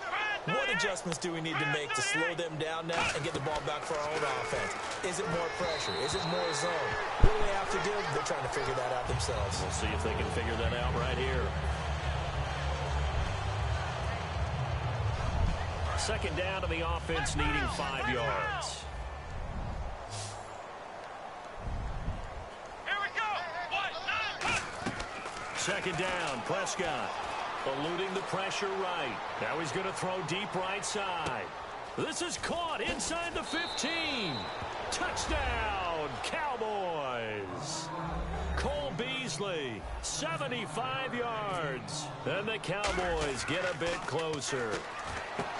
What adjustments do we need to make to slow them down now and get the ball back for our own offense? Is it more pressure? Is it more zone? What do they have to do? They're trying to figure that out themselves. We'll see if they can figure that out right here. Second down to the offense, needing 5 yards. Here we go. Second down, Prescott. Eluding the pressure right. Now he's going to throw deep right side. This is caught inside the 15. Touchdown, Cowboys. Cole Beasley, 75 yards. And the Cowboys get a bit closer.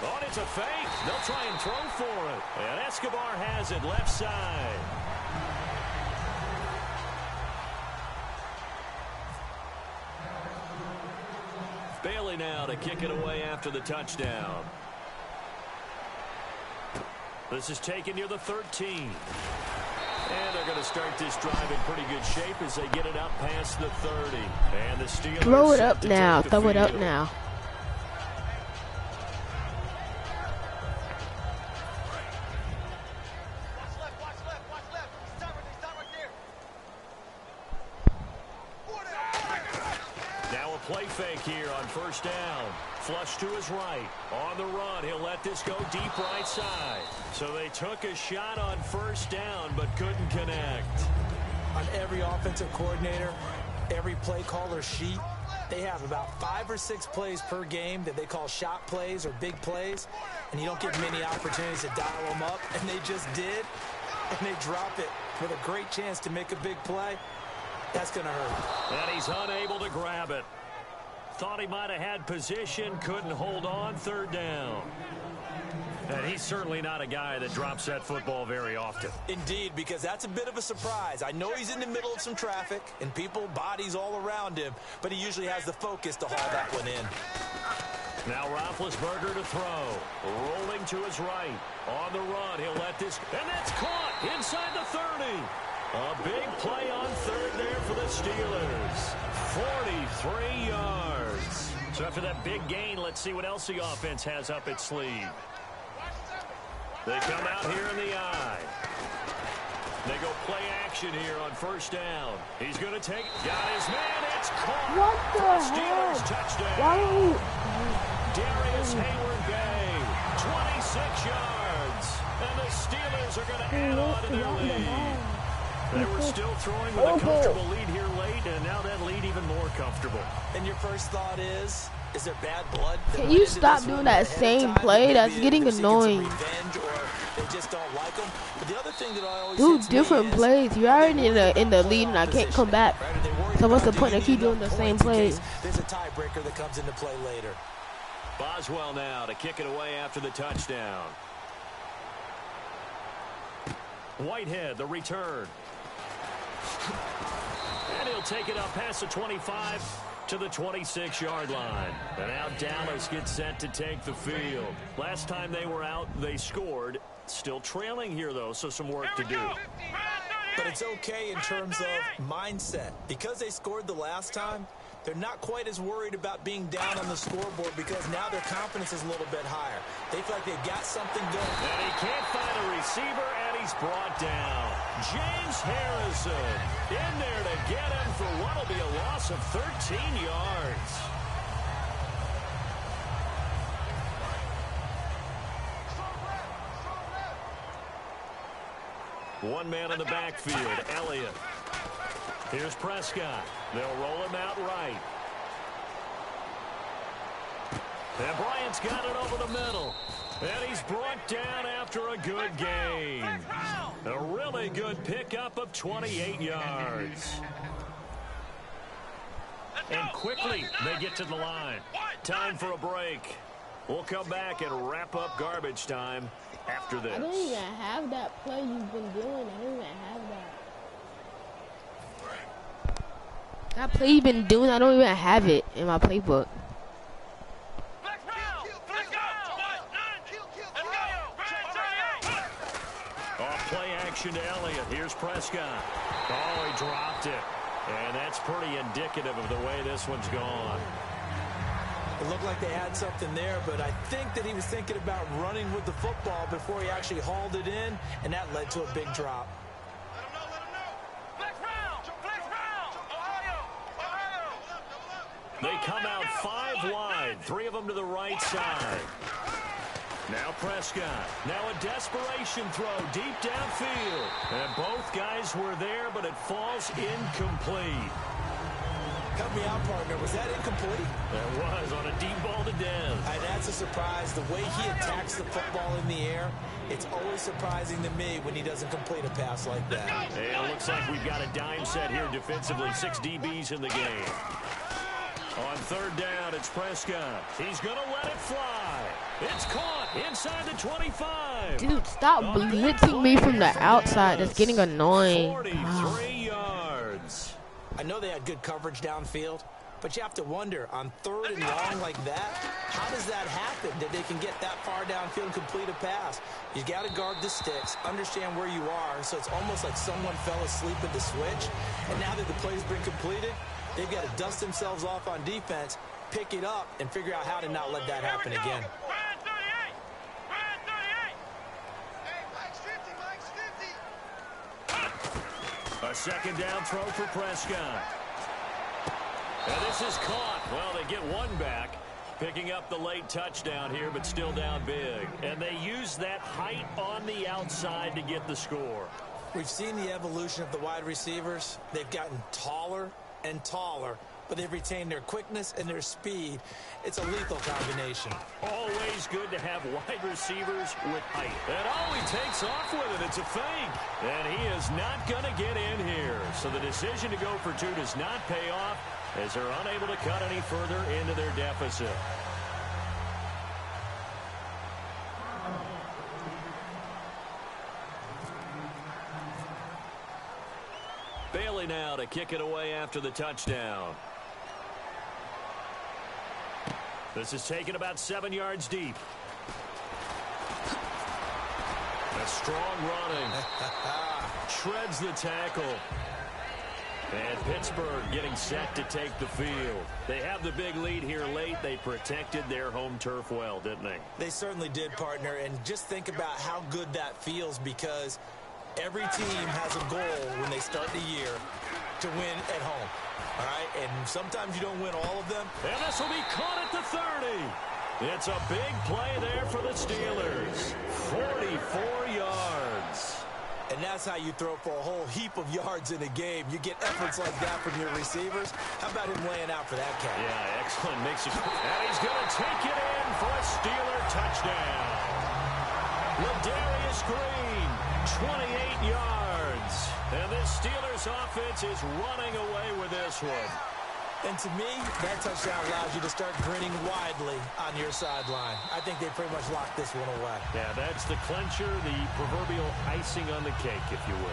Oh, it's a fake. They'll try and throw for it. And Escobar has it left side. Bailey now to kick it away after the touchdown. This is taken near the 13. And they're going to start this drive in pretty good shape as they get it up past the 30. And the Steelers throw it up now. Throw it up now. Play fake here on first down. Flush to his right. On the run, he'll let this go deep right side. So they took a shot on first down, but couldn't connect. On every offensive coordinator, every play caller sheet, they have about 5 or 6 plays per game that they call shot plays or big plays, and you don't get many opportunities to dial them up, and they just did, and they drop it with a great chance to make a big play. That's going to hurt. And he's unable to grab it. Thought he might have had position, couldn't hold on, third down. And he's certainly not a guy that drops that football very often. Indeed, because that's a bit of a surprise. I know he's in the middle of some traffic and people, bodies all around him, but he usually has the focus to haul that one in. Now Roethlisberger to throw. Rolling to his right. On the run, he'll let this, and that's caught inside the 30. A big play on third there for the Steelers. 43 yards. So after that big gain, let's see what else the offense has up its sleeve. They come out here in the eye. They go play action here on first down. He's going to take, got his man, it's caught. What the Steelers heck? touchdown. Why? Darius Hayward-Bay, 26 yards. And the Steelers are going to add on to their lead. They were still throwing with a comfortable lead here late, and now that lead even more comfortable. And your first thought is there bad blood? Can you stop doing that same play? That's getting annoying. They just don't like them. But the other thing that I always do different plays. You're already in the lead, and I can't come back. So what's the point of keep doing the same plays? There's a tiebreaker that comes into play later. Boswell now to kick it away after the touchdown. Whitehead, the return. And he'll take it up past the 25 to the 26-yard line. And now Dallas gets set to take the field. Last time they were out, they scored. Still trailing here, though, so some work to do. But it's okay in terms of mindset. Because they scored the last time, they're not quite as worried about being down on the scoreboard because now their confidence is a little bit higher. They feel like they've got something going. And he can't find a receiver, and he's brought down. James Harrison in there to get him for what will be a loss of 13 yards. One man in the backfield, Elliott. Here's Prescott. They'll roll him out right. And Bryant's got it over the middle. And he's brought down after a good gain. A really good pickup of 28 yards. And quickly they get to the line. Time for a break. We'll come back and wrap up garbage time after this. I don't even have that play you've been doing. I don't even have that. That play you've been doing, I don't even have it in my playbook. Off play action to Elliott. Here's Prescott. Oh, he dropped it. And that's pretty indicative of the way this one's gone. It looked like they had something there, but I think that he was thinking about running with the football before he actually hauled it in, and that led to a big drop. They come out 5 wide, 3 of them to the right side. Now Prescott. Now a desperation throw deep downfield. And both guys were there, but it falls incomplete. Help me out, partner. Was that incomplete? That was on a deep ball to Dez. And that's a surprise. The way he attacks the football in the air, it's always surprising to me when he doesn't complete a pass like that. Hey, it looks like we've got a dime set here defensively. 6 DBs in the game. On third down, it's Prescott. He's going to let it fly. It's caught inside the 25. Dude, stop blitzing me from the outside. That's getting annoying. 43 yards. I know they had good coverage downfield, but you have to wonder, on third and long like that, how does that happen that they can get that far downfield and complete a pass? You got to guard the sticks, understand where you are, so it's almost like someone fell asleep at the switch, and now that the play's been completed, they've got to dust themselves off on defense, pick it up, and figure out how to not let that happen again. A second down throw for Prescott. And this is caught. Well, they get one back. Picking up the late touchdown here, but still down big. And they use that height on the outside to get the score. We've seen the evolution of the wide receivers. They've gotten taller and taller, but they've retained their quickness and their speed. It's a lethal combination. Always good to have wide receivers with height. And oh, he takes off with it. It's a fake. And he is not going to get in here. So the decision to go for 2 does not pay off. as they're unable to cut any further into their deficit. Bailey now to kick it away after the touchdown. This is taken about 7 yards deep. A strong running. Shreds the tackle. And Pittsburgh getting set to take the field. They have the big lead here late. They protected their home turf well, didn't they? They certainly did, partner. And just think about how good that feels, because every team has a goal when they start the year to win at home. All right? And sometimes you don't win all of them. And this will be caught at the 30. It's a big play there for the Steelers. 44 yards. And that's how you throw for a whole heap of yards in a game. You get efforts like that from your receivers. How about him laying out for that catch? Yeah, excellent. Makes it. And he's going to take it in for a Steeler touchdown. Ladarius Green, 28 yards. And this Steelers offense is running away with this one. And to me, that touchdown allows you to start grinning widely on your sideline. I think they pretty much locked this one away. Yeah, that's the clincher, the proverbial icing on the cake, if you will.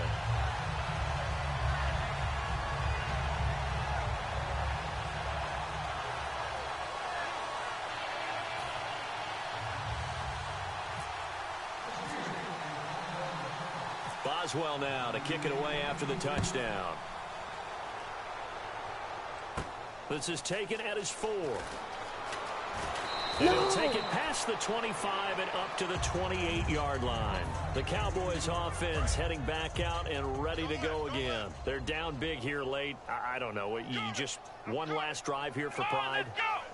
Boswell now to kick it away after the touchdown. This is taken at his 4. And he'll take it past the 25 and up to the 28-yard line. The Cowboys offense heading back out and ready to go again. They're down big here late. I don't know. You just one last drive here for pride?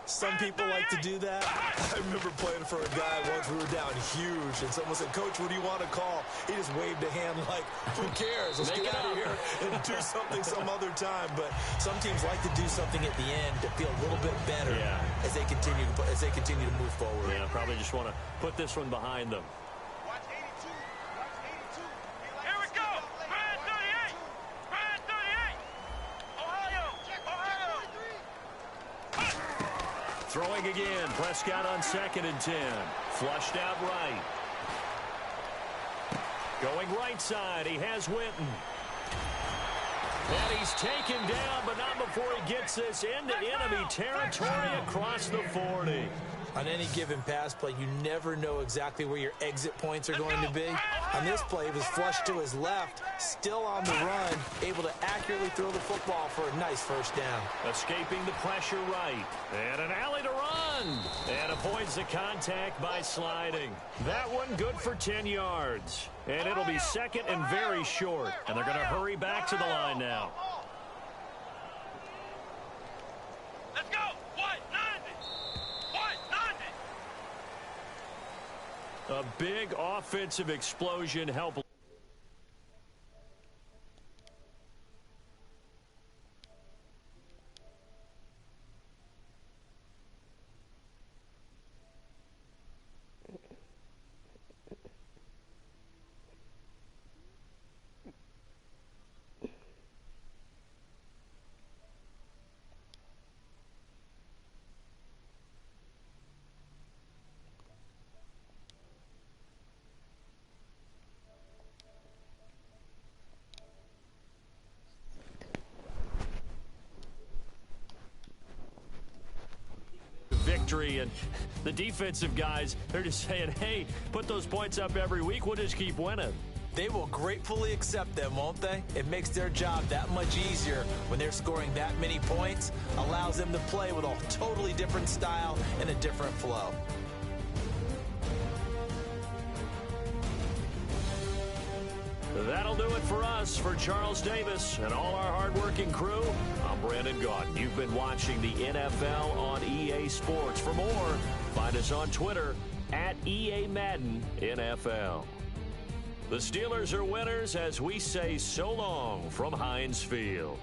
Some people like to do that. I remember playing for a guy once. We were down huge, and someone said, "Coach, what do you want to call?" He just waved a hand like, "Who cares? Let's get out of here and do something some other time." But some teams like to do something at the end to feel a little bit better as they continue to move forward. Yeah, probably just want to put this one behind them. Watch 82. Watch 82. Here we go. Brand 38. Brand 38. Ohio. Throwing again. Prescott on 2nd and 10. Flushed out right. Going right side. He has Winton. And he's taken down, but not before he gets this into enemy territory across the 40. On any given pass play, you never know exactly where your exit points are going to be. On this play, he was flushed to his left, still on the run, able to accurately throw the football for a nice first down. Escaping the pressure right. And an alley to run. And avoids the contact by sliding. That one good for 10 yards. And it'll be 2nd and very short. And they're going to hurry back to the line now. Let's go. What? 90. What? 90. A big offensive explosion helped. Victory, and the defensive guys, they're just saying, hey, put those points up every week, we'll just keep winning. They will gratefully accept them, won't they? It makes their job that much easier when they're scoring that many points, allows them to play with a totally different style and a different flow. That'll do it for us. For Charles Davis and all our hardworking crew, I'm Brandon Gaudin. You've been watching the NFL on EA Sports. For more, find us on Twitter at EA Madden NFL. The Steelers are winners as we say so long from Heinz Field.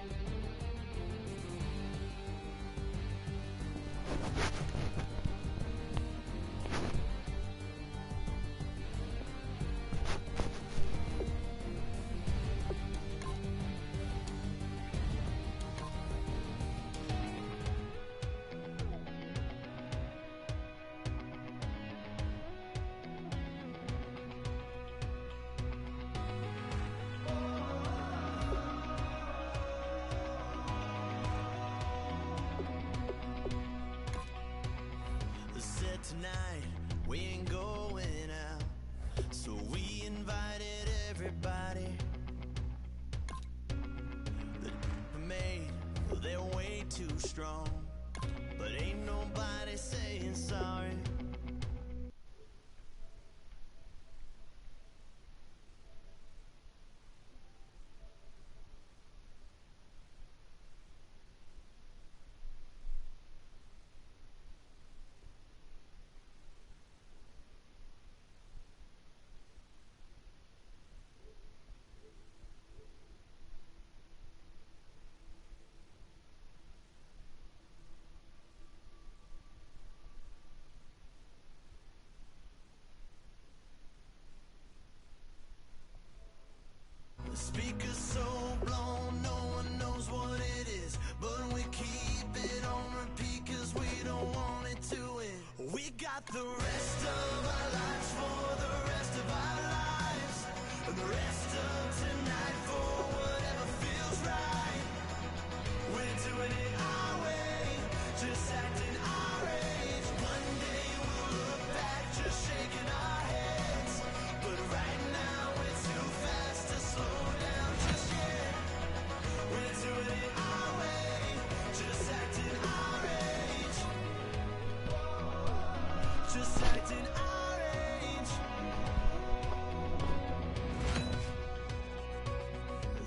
everybody that made, they're way too strong, but ain't nobody saying sorry. The speaker's so blown, no one knows what it is, but we keep it on repeat cause we don't want it to end. We got the rest of our lives for the rest of our lives, and the rest of tonight for whatever feels right. We're doing it our way, just acting our age. One day we'll look back just shaking our heads, but right now we're too fast to slow down just yet. We're doing it our way, just acting our age. Just acting our age.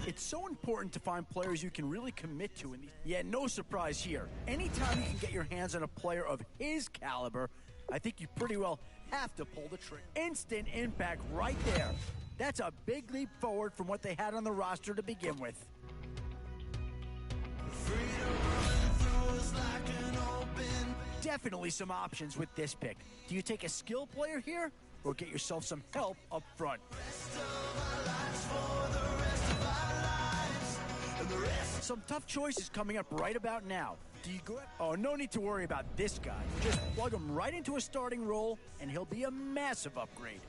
It's so important to find players you can really commit to in these. Yeah, no surprise here. Anytime you can get your hands on a player of his caliber, I think you pretty well have to pull the trigger. Instant impact right there. That's a big leap forward from what they had on the roster to begin with. Definitely some options with this pick. Do you take a skill player here or get yourself some help up front? Some tough choices coming up right about now. Do you go? Oh, no need to worry about this guy. Just plug him right into a starting role, and he'll be a massive upgrade.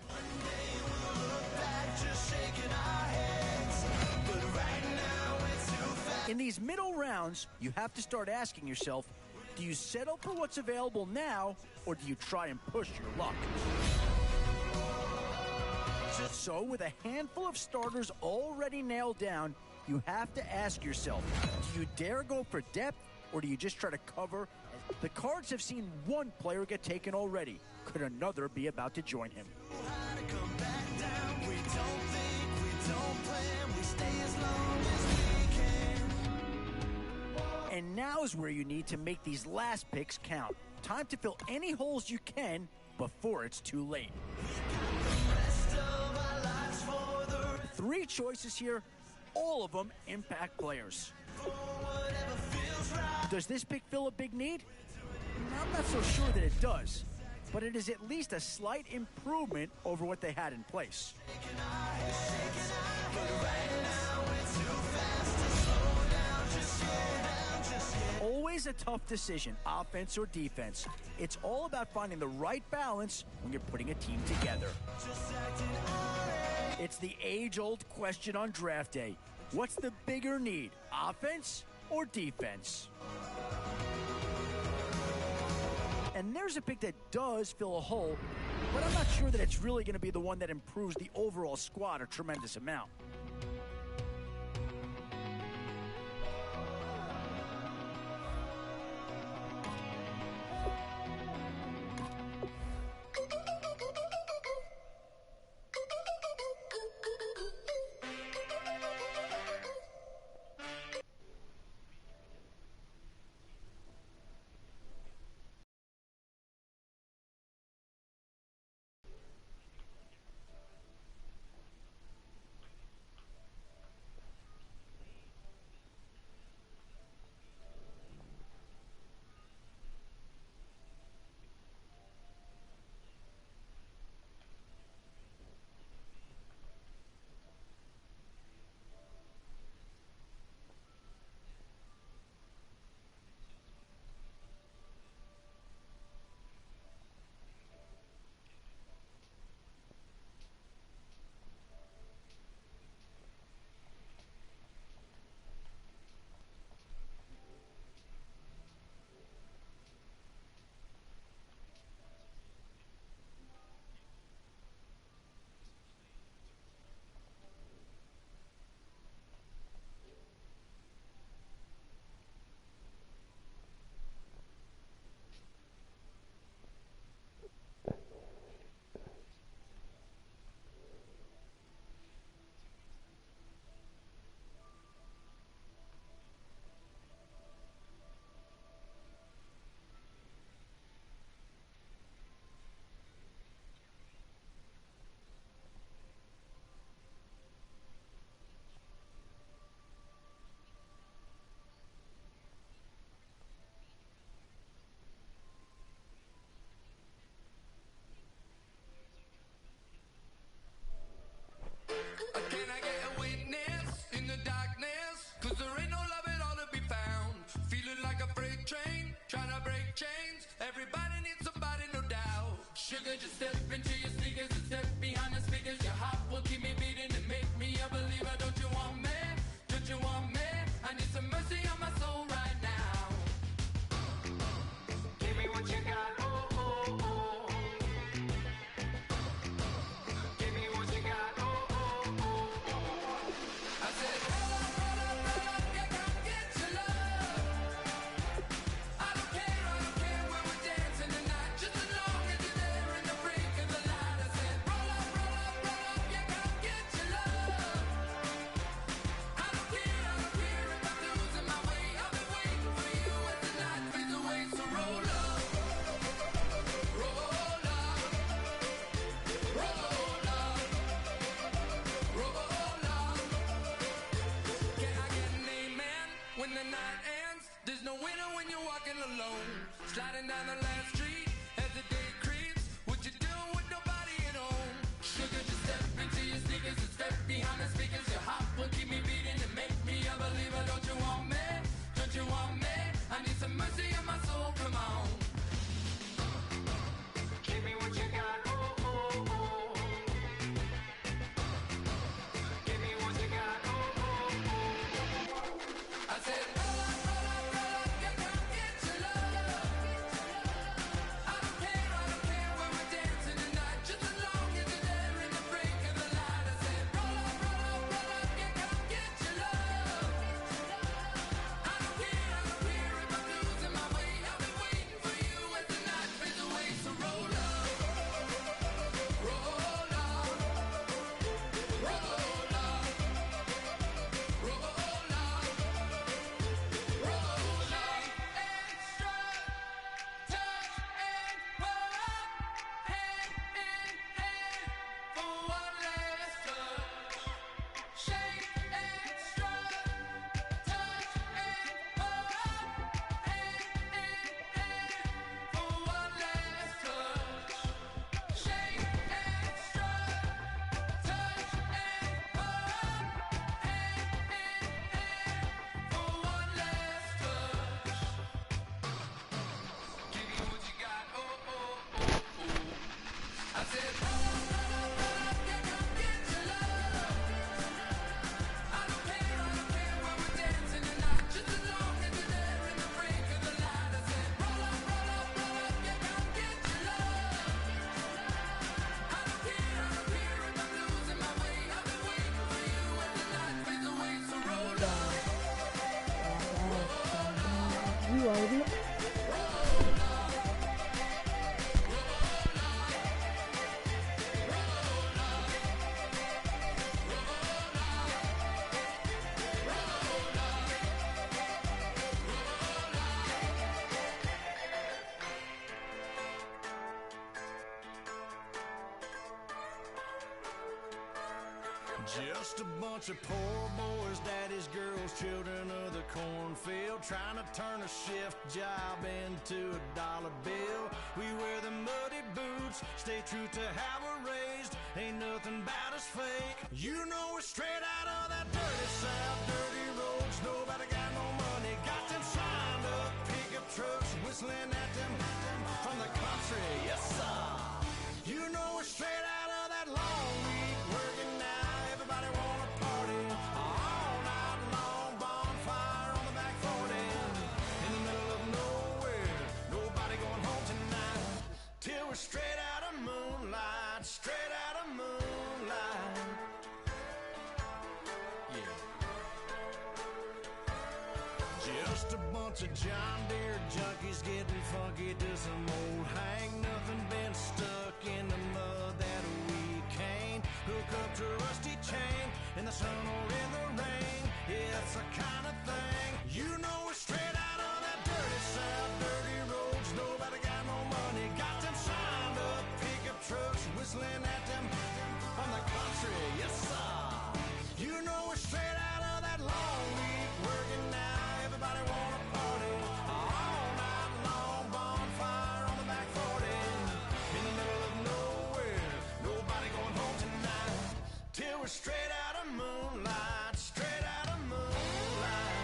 In these middle rounds, you have to start asking yourself, do you settle for what's available now, or do you try and push your luck? So, with a handful of starters already nailed down, you have to ask yourself, do you dare go for depth, or do you just try to cover? The Cards have seen one player get taken already. Could another be about to join him? And now is where you need to make these last picks count. Time to fill any holes you can before it's too late. 3 choices here, all of them impact players. Does this pick fill a big need? I'm not so sure that it does, but it is at least a slight improvement over what they had in place. Always a tough decision, offense or defense. It's all about finding the right balance when you're putting a team together. It's the age-old question on draft day. What's the bigger need, offense or defense? And there's a pick that does fill a hole, but I'm not sure that it's really going to be the one that improves the overall squad a tremendous amount. step into your sneakers and step behind the speakers. Your heart will keep me beating and make me a believer. Don't you want me? Don't you want me? I need some mercy on my soul right now. Give me what you got, oh, oh, oh. Give me what you got, oh, oh, oh. I said, roll up, yeah, come get your love. I don't care when we're dancing tonight, just as long as you're there in the break of the light. I said, roll up, yeah, come get your love. I don't care if I'm losing my way. I'll be waiting for you as the night fades away. So roll up, roll up, roll up, roll up. Can I get an amen when the night ends? There's no winner when you're walking alone. Sliding down the last street as the day creeps. What you do with nobody at home? Sugar, just step into your sneakers and step behind the speakers. Your heart will keep me beating and make me a believer. Don't you want me? Don't you want me? I need some mercy on my soul. Come on. Give me what you got. Oh, oh, oh. Give me what you got. Oh, oh, oh. I said, roll up, yeah, come get your love. I don't care when we're dancing tonight, just as long as you're there in the break of the light. I said, roll up, yeah, come get your love. I don't care if I'm losing my way. I'll be waiting for you as the night fades away. So roll up, roll up, roll up, roll up, roll up. Extra touch and pull up, hand in hand for one last touch. Shake extra touch and pull up, hand in hand for one last touch. Shake extra touch and pull up, hand in hand for one last touch. Give me what you got, oh, oh, oh, oh. I said, roll up, yeah, come get your love. I don't care when we're dancing tonight, just as long as you're there in the break of the light. I said, roll up, yeah, come get your love. I don't care if I'm losing my way. I'll be waiting for you as the night fades away. So roll up, You already. Just a bunch of poor boys, daddies, girls, children of the cornfield, trying to turn a shift job into a dollar bill. We wear the muddy boots, stay true to how we're raised. Ain't nothing about us fake. You know we're straight out of that dirty south, dirty roads. Nobody got no money, got them signed up pickup trucks, whistling at them from the country. Yes, sir. You know we're straight out of that long week working now. Everybody wanna party all night long, bonfire on the back 40 in the middle of nowhere. Nobody going home tonight till we're straight out of moonlight, straight out of moonlight. Yeah. Just a bunch of John Deere junkies getting funky to some old hang. Nothing been stuck in the mud that we can't hook up to a rusty chain in the sun or in the rain. Yeah, it's the kind of thing. You know we're straight out of that dirty south, dirty roads. Nobody got no money, got them signed up pickup trucks, whistling at them from the country. Yes, sir. You know we're straight out of that long week working now. Everybody wanna party all night long, bonfire on the back 40 in the middle of nowhere. Nobody going home tonight till we're straight out of moonlight, straight out of moonlight.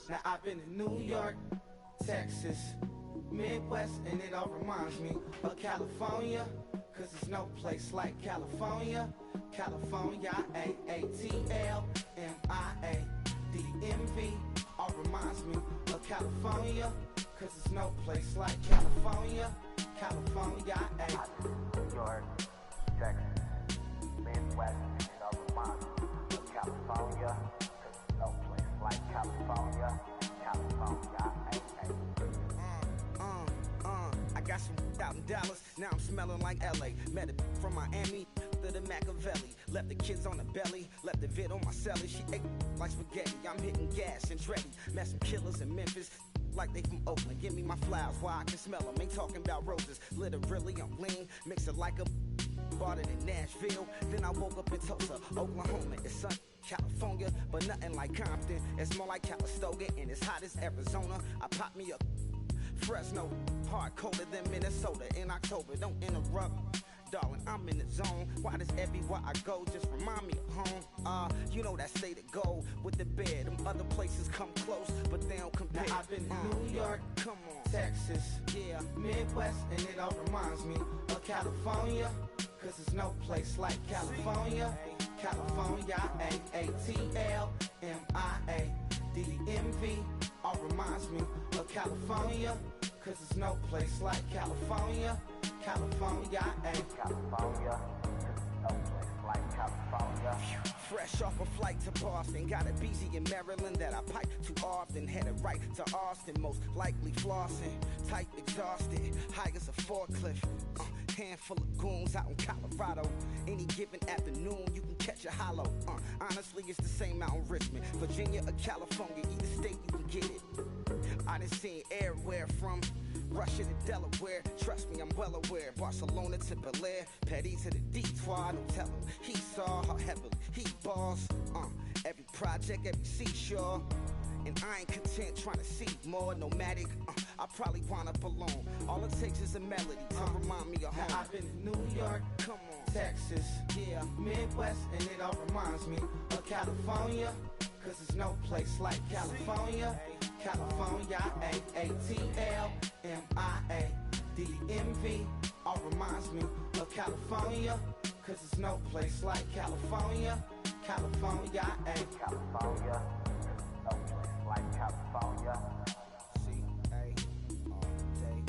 Now I've been in New York, Texas, Midwest, and it all reminds me of California, cause there's no place like California. California, AATLMIA-DMV, all reminds me of California, cause there's no place like California. California, New York, Texas, Midwest, and it all reminds me of California, cause there's no place like California. California, I got some out in Dallas, now I'm smelling like LA. Met a from Miami to the Machiavelli. Left the kids on the belly, left the vid on my celly. She ate like spaghetti, I'm hitting gas and Dreddy. Met some killers in Memphis, like they from Oakland. Give me my flowers while I can smell them. Ain't talking about roses, literally I'm lean. Mix it like a bought it in Nashville. Then I woke up in Tulsa, Oklahoma. It's sun, California, but nothing like Compton. It's more like Calistoga and it's hot as Arizona. I pop me up Fresno, hard colder than Minnesota in October. Don't interrupt, darling, I'm in the zone. Why does everywhere I go just remind me of home? You know that state of gold with the bed. Them other places come close, but they don't compare. Now I've been in New York, come on, Texas, yeah, Midwest, and it all reminds me of California, cause there's no place like California. California, AATLMIA-DMV, all reminds me of California, cause there's no place like California. California, California, no place like California. fresh off a flight to Boston. Got a BZ in Maryland that I pipe too often. Headed right to Austin, most likely flossing. Tight, exhausted, high as a forklift. Handful of goons out in Colorado. Any given afternoon, you can catch a hollow. Honestly, it's the same out in Richmond, Virginia or California. Either state, you can get it. I done seen everywhere from Russia to Delaware. Trust me, I'm well aware. Barcelona to Bel Air, Petty to the Detroit. Don't tell him he saw how heavily he balls. Every project, every seashore. And I ain't content trying to see more nomadic. I probably wind up alone. All it takes is a melody to remind me of home. Now I've been in New York, come on, Texas, yeah, Midwest, and it all reminds me of California, cause there's no place like California. California, AATLMIA-DMV, all reminds me of California, cause there's no place like California. California, California, no place like California. C-A all day.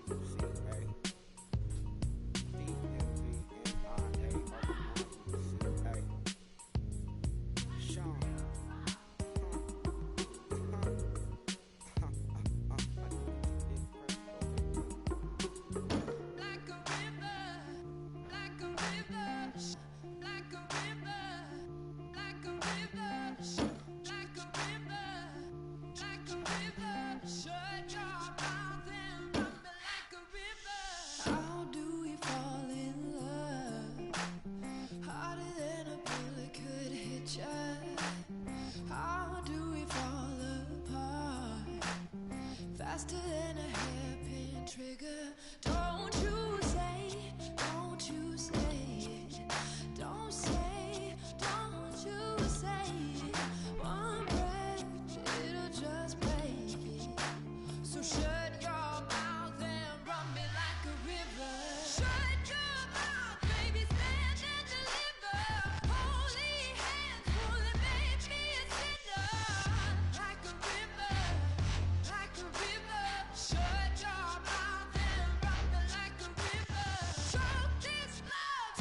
C-A D-M-V-M-I-A C-A Sean. Faster than a hairpin trigger. Don't you say it. Don't you say it. Don't say, don't you say it. One breath, it'll just break it. So shut your mouth and run me like a river. Shut your mouth, baby, stand and deliver. Holy hands pulling, make me a sinner. Like a river, like a river. Shut your mouth and run me like a river. Choke this love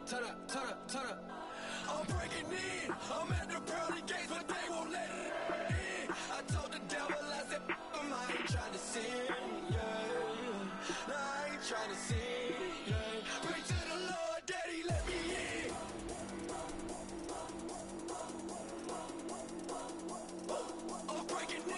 turn up, turn up, turn up. I'm breaking in. I'm at the pearly gates, but they won't let it in. I told the devil, I said, I ain't trying to sin, yeah. No, I ain't trying to sin, yeah. Pray to the Lord, Daddy, let me in. I'm breaking in.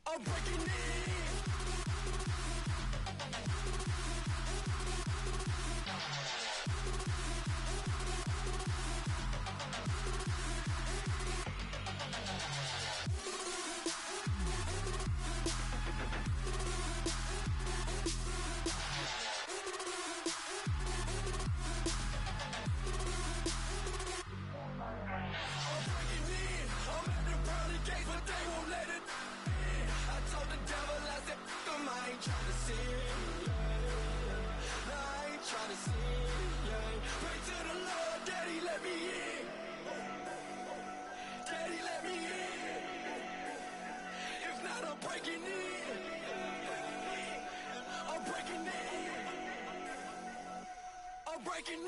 I'm breaking in. I'm at the pearly gates, but they won't let it in. I told the devil, I said, I ain't trying to sin, yeah. No, I ain't trying to sin, yeah. Pray to the Lord, Daddy, let me in. Daddy, let me in. If not, I'm breaking in. I'm breaking in. I'm breaking in.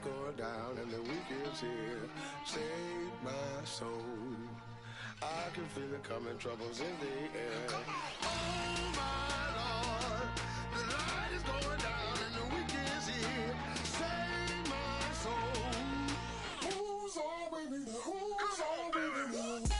Going down and the weekend's here. Save my soul. I can feel it coming, troubles in the air. Oh my Lord, the light is going down and the weekend's here. Save my soul. Who's all with me? Who's all with me?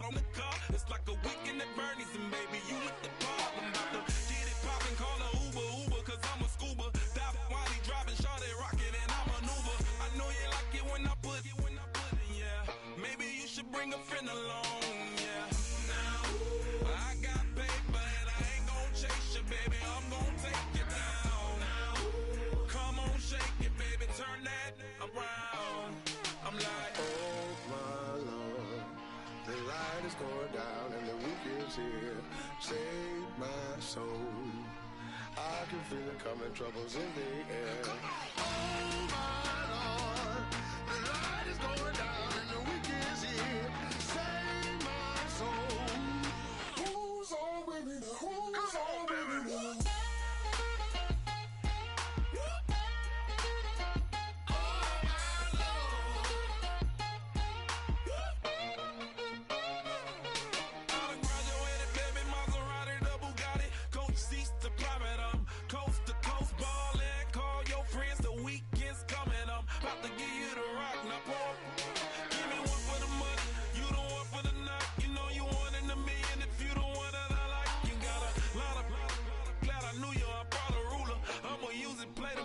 On the car, it's like a weekend at Bernie's, and baby, you with the pop. I'm about to get it poppin', call a Uber, cause I'm a scuba. Dive while he driving, shawty rockin', and I maneuver. I know you like it when I put it, yeah. Maybe you should bring a friend along, yeah. Now, I got paper, and I ain't gon' chase you, baby, I'm gon' take you down. Now, come on, shake it, baby, turn that around. I'm like, oh my Lord, the light is going down and the weekend's here. Save my soul. I can feel it coming, troubles in the air. Oh my Lord, the light is going down and the weekend's here. Save my soul. Who's all with me? Who's all with me? About to give you the rock, now pour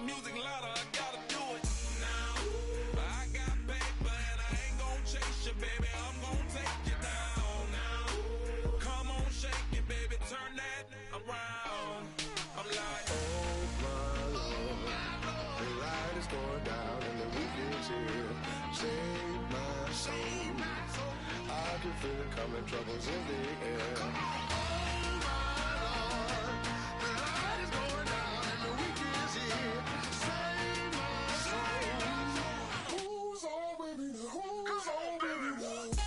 music louder, I gotta do it now. I got paper and I ain't gon' chase you, baby. I'm gon' take you down now. Come on, shake it, baby. Turn that around. I'm like, oh my Lord, the light is going down and the weekend's here. Save my soul. I can feel it coming, troubles in the air. Oh my Lord, the light is going down and the weekend's here. Save my soul. Who's on with me now? Who's on with me now?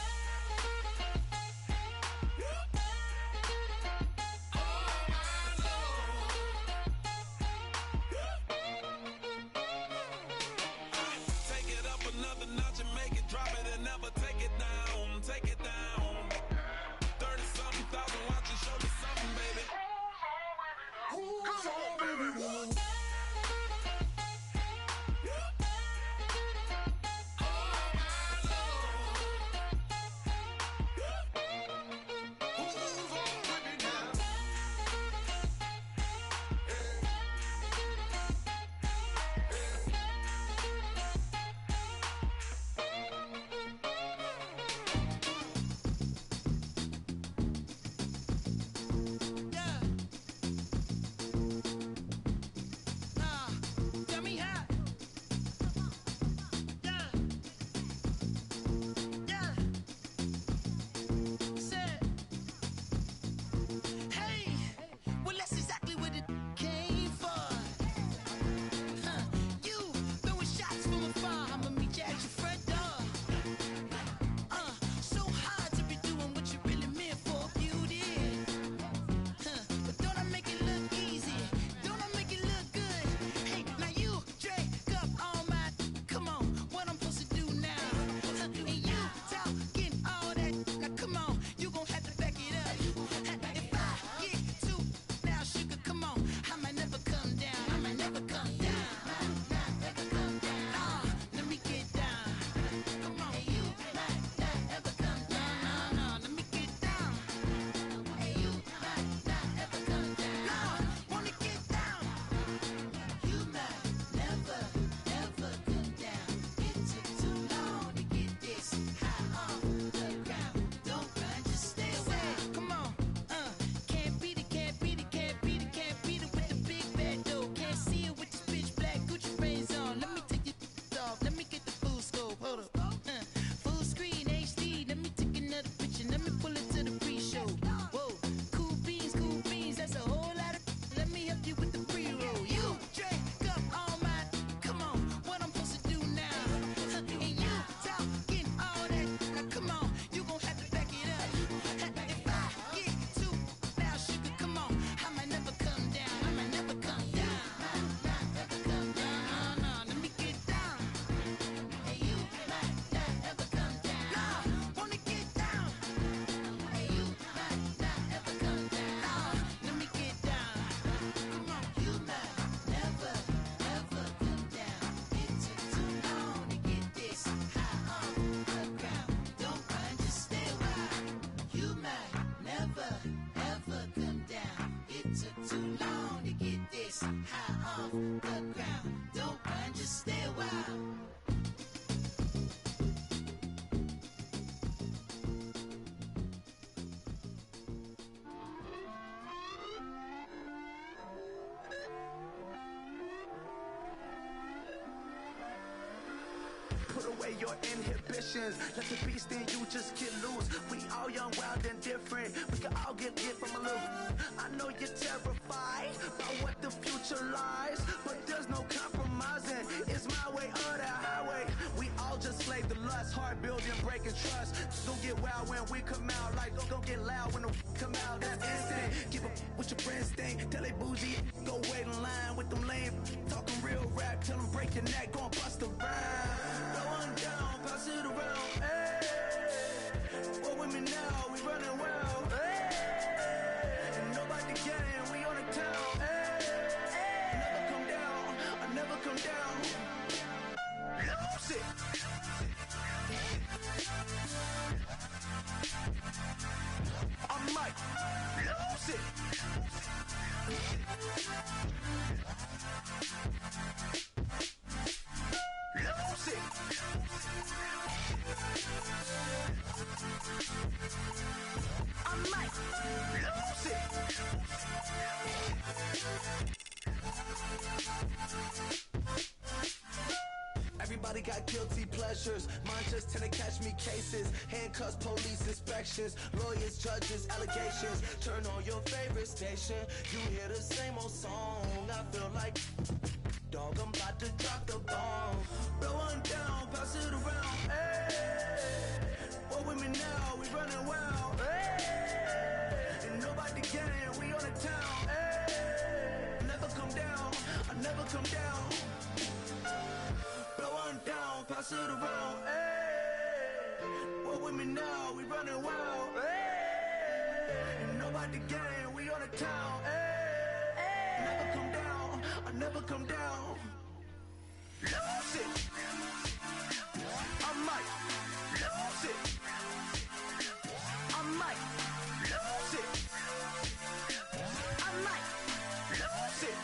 take it up another notch and make it drop it and never take it down. Take it down. 30-something thousand watching, show me something, baby. Who's on with me now? Tell me how. Yeah. Yeah. Said, hey, well that's exactly what it came for. You throwing shots from afar. I'ma meet you at your front door. So hard to be doing what you really meant for, beauty. But don't I make it look easy? Don't I make it look good? Hey, now you drink up all my. Come on, what I'm supposed to do now? And you talking all that. Now come on, you gon' have to back it up. If I get too now, sugar, come on, I might never come down. I might never come down. Never come down. Let me get down. Come on, you might not ever come down. No, let me get down. You might not ever come down. Wanna get down. You might never, ever come down. It took too long to get this high off the ground. Don't run, just stay away. Come on, can't beat it, can't beat it, can't beat it, can't beat it with the big bad dough. Can't see it with this bitch black Gucci frames on. Let me take your off. Let me get the full scope. Hold up. Full screen HD. Let me take another picture. Let me pull it to the pre-show. Whoa, cool beans, that's a whole lot of. Let me help you with the pre-roll. You drink up all my. Come on, what I'm supposed to do now? And you talking all that. Now come on, you gon' have to back it up. If I get too now, sugar, come on, I might never come down. I might never come down. Not ever come down. No, let me get down. And you might not ever come down. No, wanna get down. And you might not ever come down. Let me get down. Come on, you might never, ever come down. It took too long to get this high off the ground. Don't run, just stay a while. You might never, ever come down. It took too long to get this high off the ground. Don't run, just stay a while. Put away your inhibitions. Let the beast in you just get loose. We all young, wild, and different. We can all get from a little. I know you're terrified by what the future lies, but there's no compromising. It's my way or the highway. We all just slave the lust, heart building, breaking trust. Don't get wild when we come out. Like don't get loud when the come out. That's instant. Give up what your friends think. Tell they bougie. Go wait in line with them lame. Talking real rap. Tell them break your neck. Go and bust a rhyme. Going down, pass it around. Hey, what with me now? We running wild. Hey, and nobody can. We on the town. Hey, never come down. I never come down. Lose it. I'm Mike. Lose it. Lose it. I might lose it. Everybody got guilty pleasures. Mine just tend to catch me cases. Handcuffs, police inspections, lawyers, judges, allegations. Turn on your favorite station. You hear the same old song. I feel like, dog, I'm about to drop the bomb. Blow one down, pass it around. Hey, what with me now? We running wild. Hey, and nobody gang, we on the town. Hey, never come down. I never come down. Blow one down, pass it around. Hey, what with me now? We running wild. Hey, and nobody gang, we on the town. Hey, never come down. I never come down. Lose it. I might lose it. I might lose it. I might lose it.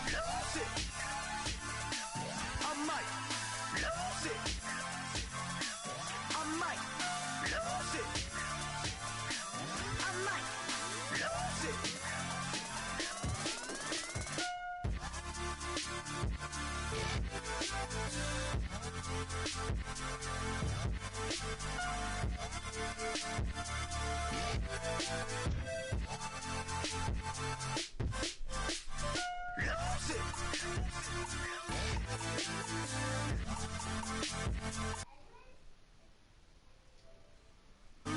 Lose it. I might lose it. I might lose it. I might lose it. Lose it.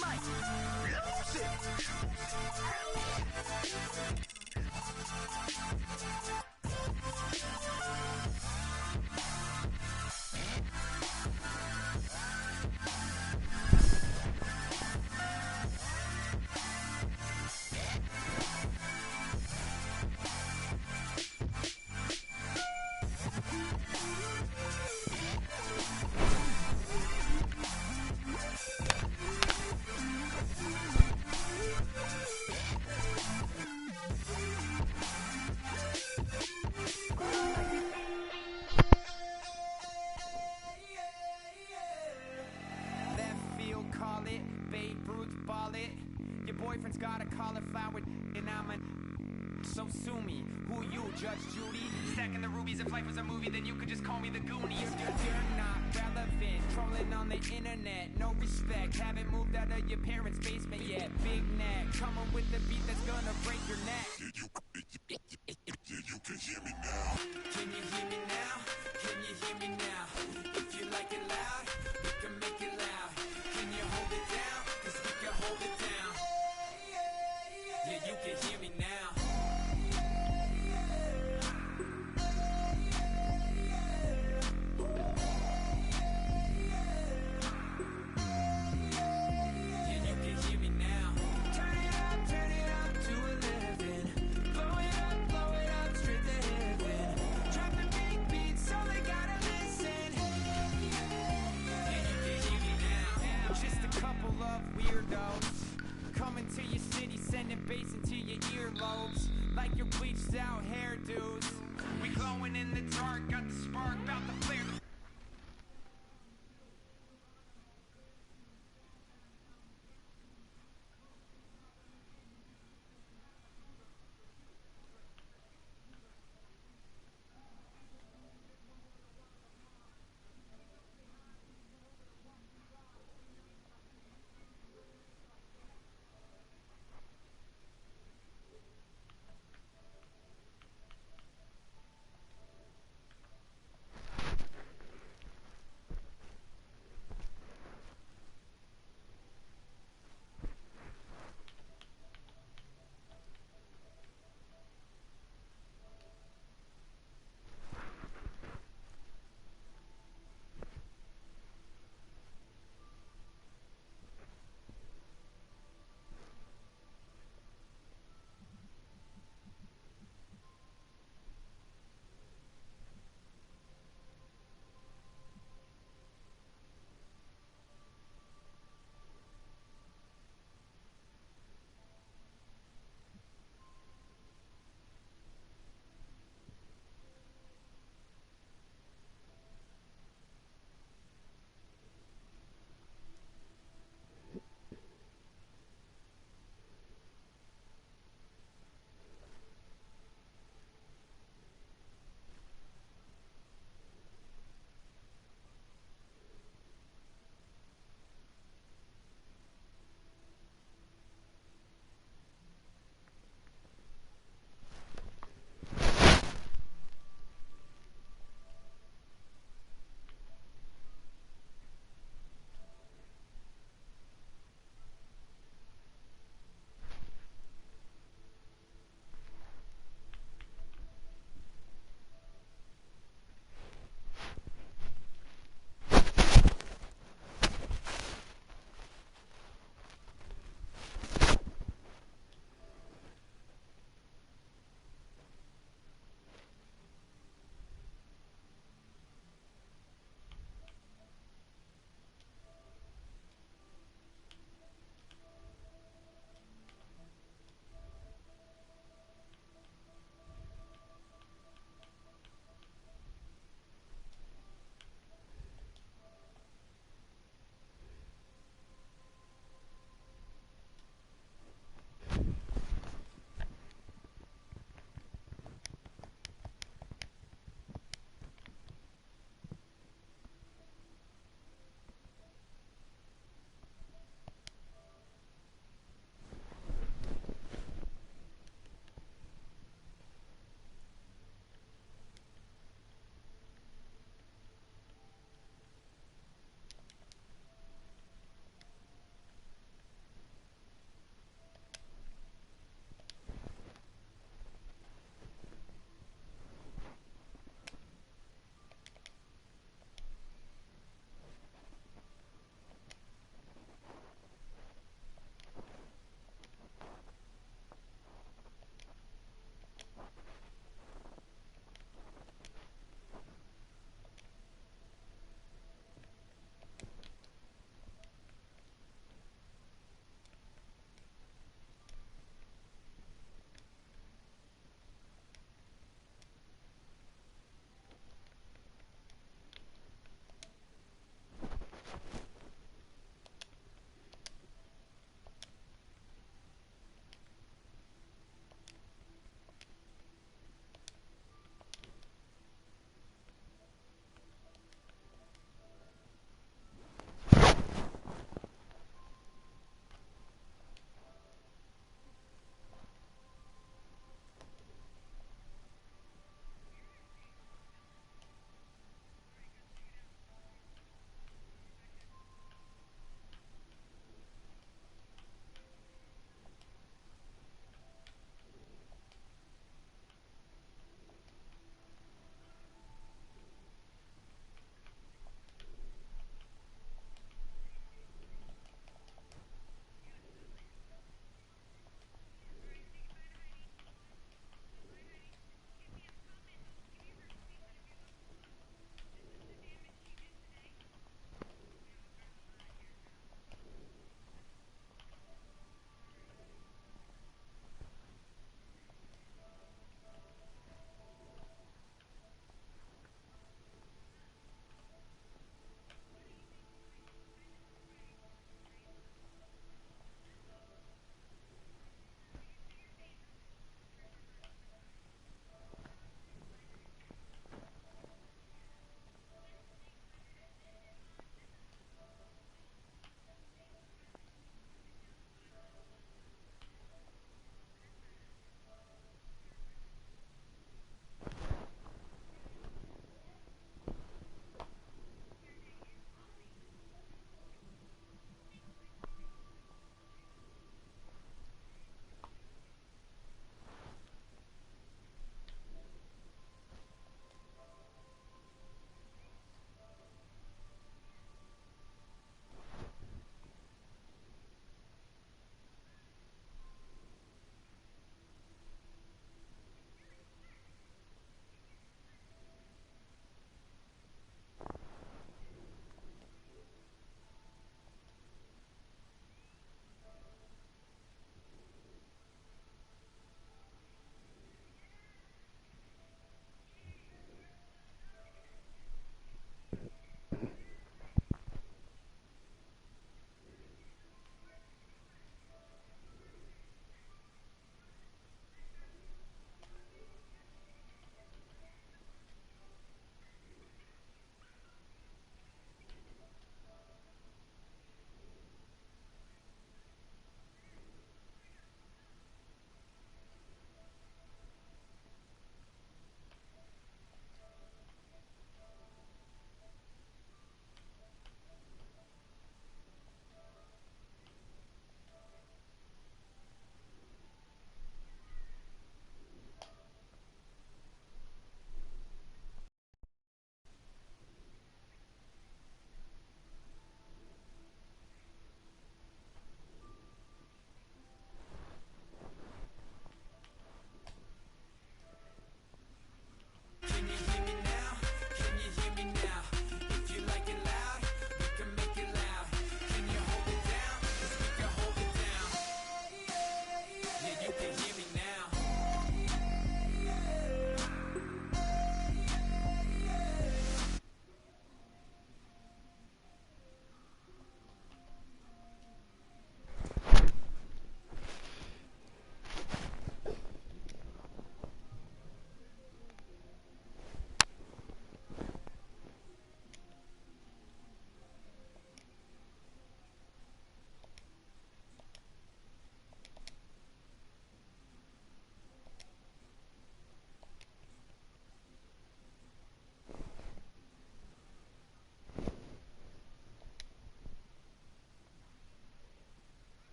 Might lose it. Left field, call it. Babe Ruth, ball it. Your boyfriend's got a cauliflower, and I'm a. So sue me. Who you, Judge Judy? Stacking the rubies. If life was a movie, then you could just call me the Goonies. You're not relevant. Trolling on the internet. No respect. Haven't moved out of your parents' basement yet. Big neck. Coming with the beat that's gonna break your neck. You can hear me now. Can you hear me now? Can you hear me now? If you like it loud, we can make it loud. Can you hold it down? 'Cause we can hold it down. Yeah, you can hear me now. Yeah, you can hear me now. Turn it up to 11. Blow it up straight to heaven. Dropping big beats, so they gotta listen. Yeah, you can hear me now. Just a couple of weirdos coming to your city, sending bass into your earlobes like your bleached out hairdos. We glowing in the dark, got the spark, about to flare.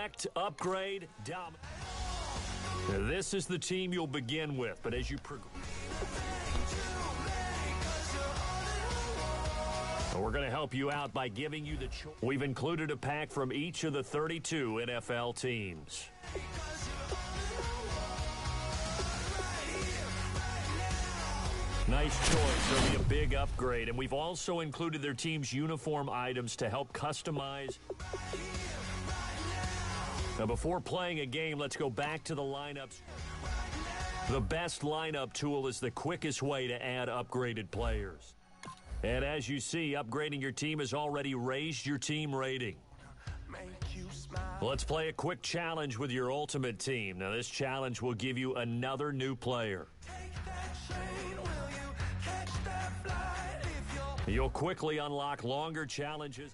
select, upgrade, dominate. This is the team you'll begin with, but as you progress, we're going to help you out by giving you the choice. We've included a pack from each of the 32 NFL teams. Nice choice. It'll be a big upgrade. And we've also included their team's uniform items to help customize. Now, before playing a game, let's go back to the lineups. The best lineup tool is the quickest way to add upgraded players. And as you see, upgrading your team has already raised your team rating. Let's play a quick challenge with your ultimate team. Now, this challenge will give you another new player. You'll quickly unlock longer challenges.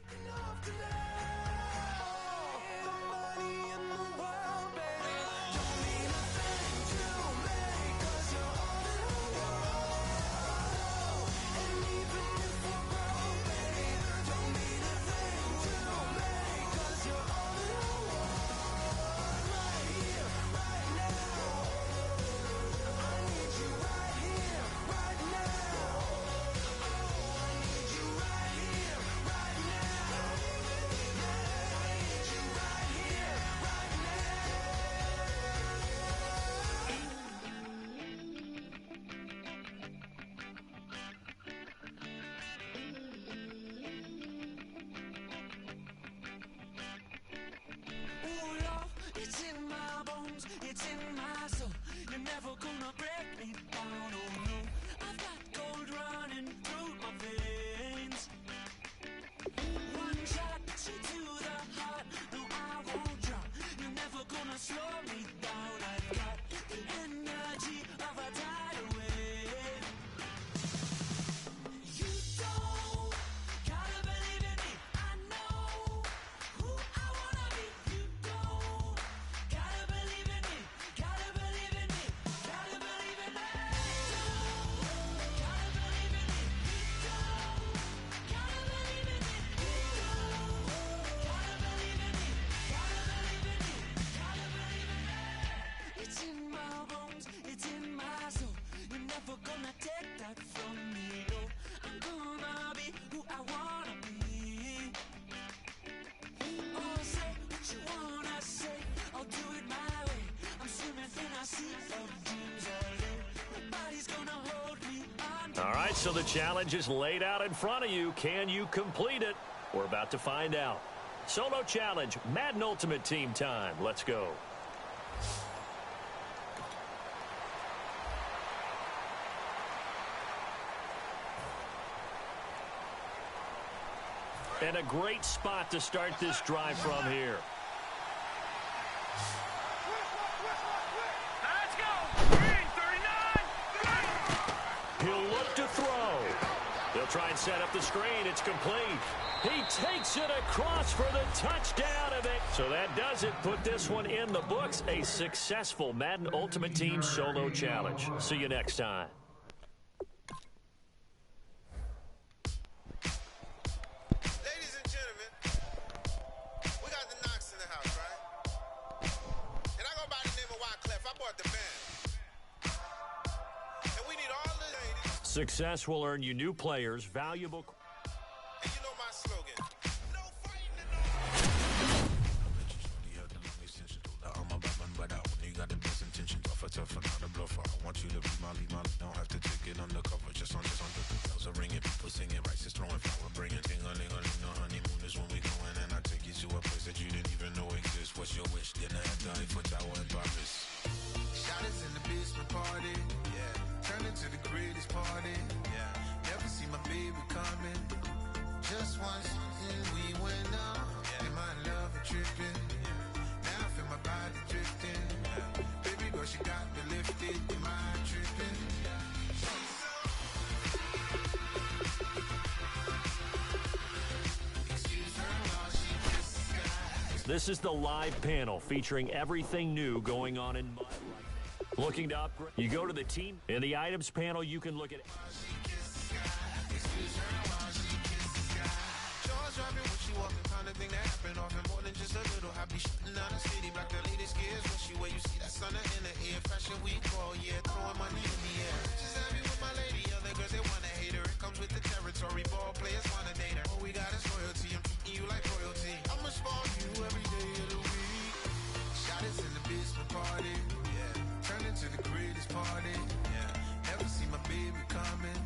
All right, so the challenge is laid out in front of you. Can you complete it? We're about to find out. Solo challenge, Madden Ultimate Team time. Let's go. And a great spot to start this drive from here. Let's go. Green, 39. He'll look to throw. They'll try and set up the screen. It's complete. He takes it across for the touchdown of it. So that does it. Put this one in the books. A successful Madden Ultimate Team solo challenge. See you next time. Success will earn you new players, valuable. And you know my slogan. No fighting in I want you to be my lead, don't have to take it undercover. Just under the bells are ringing, people singing, rice is throwing, flower bringing. Ting-a-ling-a-ling, no honeymoon is when we going, and I take you to a place that you didn't even know exists. What's your wish? Dinner at the Eiffel Tower in Paris. Shot is in the basement party, yeah. Turn into the greatest party, yeah. Never see my baby coming. Just once, and we went out, yeah. And my love a tripping, yeah. Now I feel my body drifting, yeah. Baby girl, she got me lifted. Am I tripping? This is the live panel featuring everything new going on in Mud. Looking to upgrade? You go to the team. In the items panel, you can look at Jaws dropping when she walking, kind of thing that happened often more than just a little happy shitting on the should we call? Yeah, throwing money in the air. Just happy with my lady. Other girls, they wanna hate her. It comes with the territory. Ball players wanna date her. All we got is loyalty. I'm treating you like royalty. I'ma spoil you every day of the week. Shot is in the basement party. Yeah. Turn into the greatest party. Yeah. Never see my baby coming.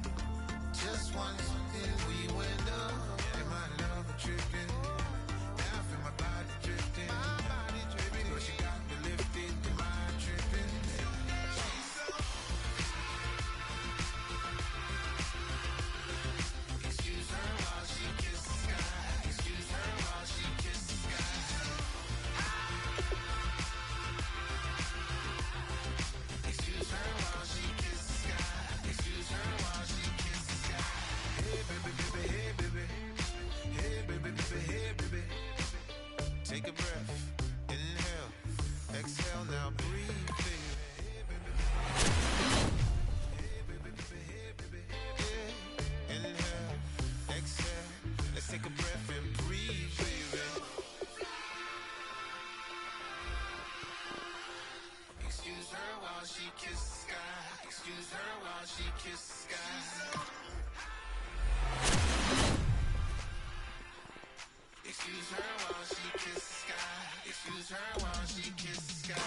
Just once, then we went up. Am I love tripping? Now I feel my body drifting. My body dripping. But she got me lifted. Am I tripping? Excuse her while she kisses the sky. Excuse her while she kisses the sky. Excuse her while she kisses the sky. Excuse her while she kisses the sky. Hey baby, baby, hey baby. Hey baby, baby, hey baby. Take a breath, inhale, exhale, now breathe, baby. Hey baby, hey baby, hey baby. Yeah. Inhale, exhale, let's take a breath and breathe, baby. Excuse her while she kisses the sky. Excuse her while she kisses the sky. Excuse her while she kisses the sky. Excuse her while she kisses the sky.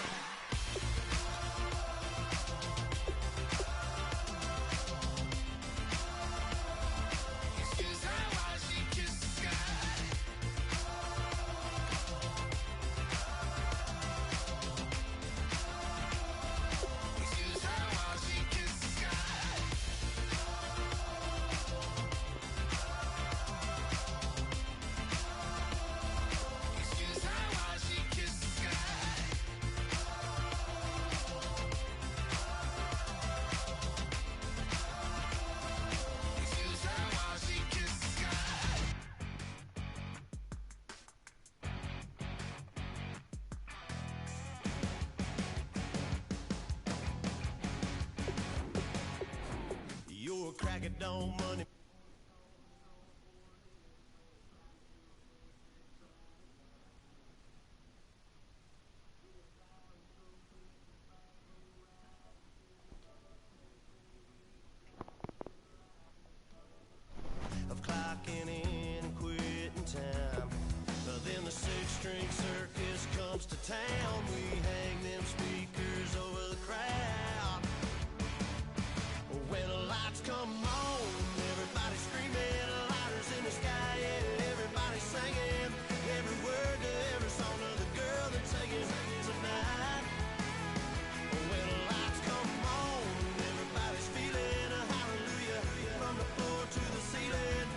Excuse her while she kisses the sky. Excuse her while she kisses the sky. Excuse her while she kisses the sky. Excuse her while she kisses the sky. You're a cracker, don't money. Of clocking in and quitting time. Then the six-string circus comes to town. We hang them speakers over the crowd. When the lights come on, everybody screaming, lighters in the sky, yeah, everybody singing every word to every song of the girl that's singing tonight. When the lights come on, everybody's feeling a hallelujah from the floor to the ceiling.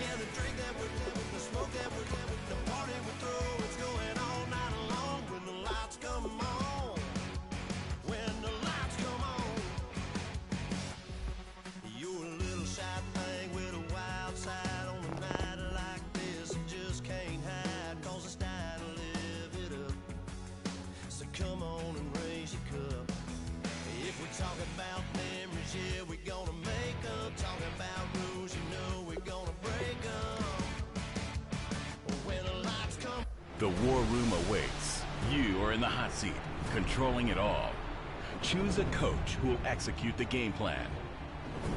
Yeah, the drink that we're having, the smoke that we're having, the party we throw, it's going all night long. When the lights come on, when the lights come on, you're a little shy thing with a wild side on a night like this. You just can't hide, cause it's time to live it up. So come on and raise your cup. If we talk about memories, yeah, we're gonna make them. Talking about rules, you know we're gonna break them. When the lights come. The War Room awaits. You are in the hot seat, controlling it all. Choose a coach who will execute the game plan.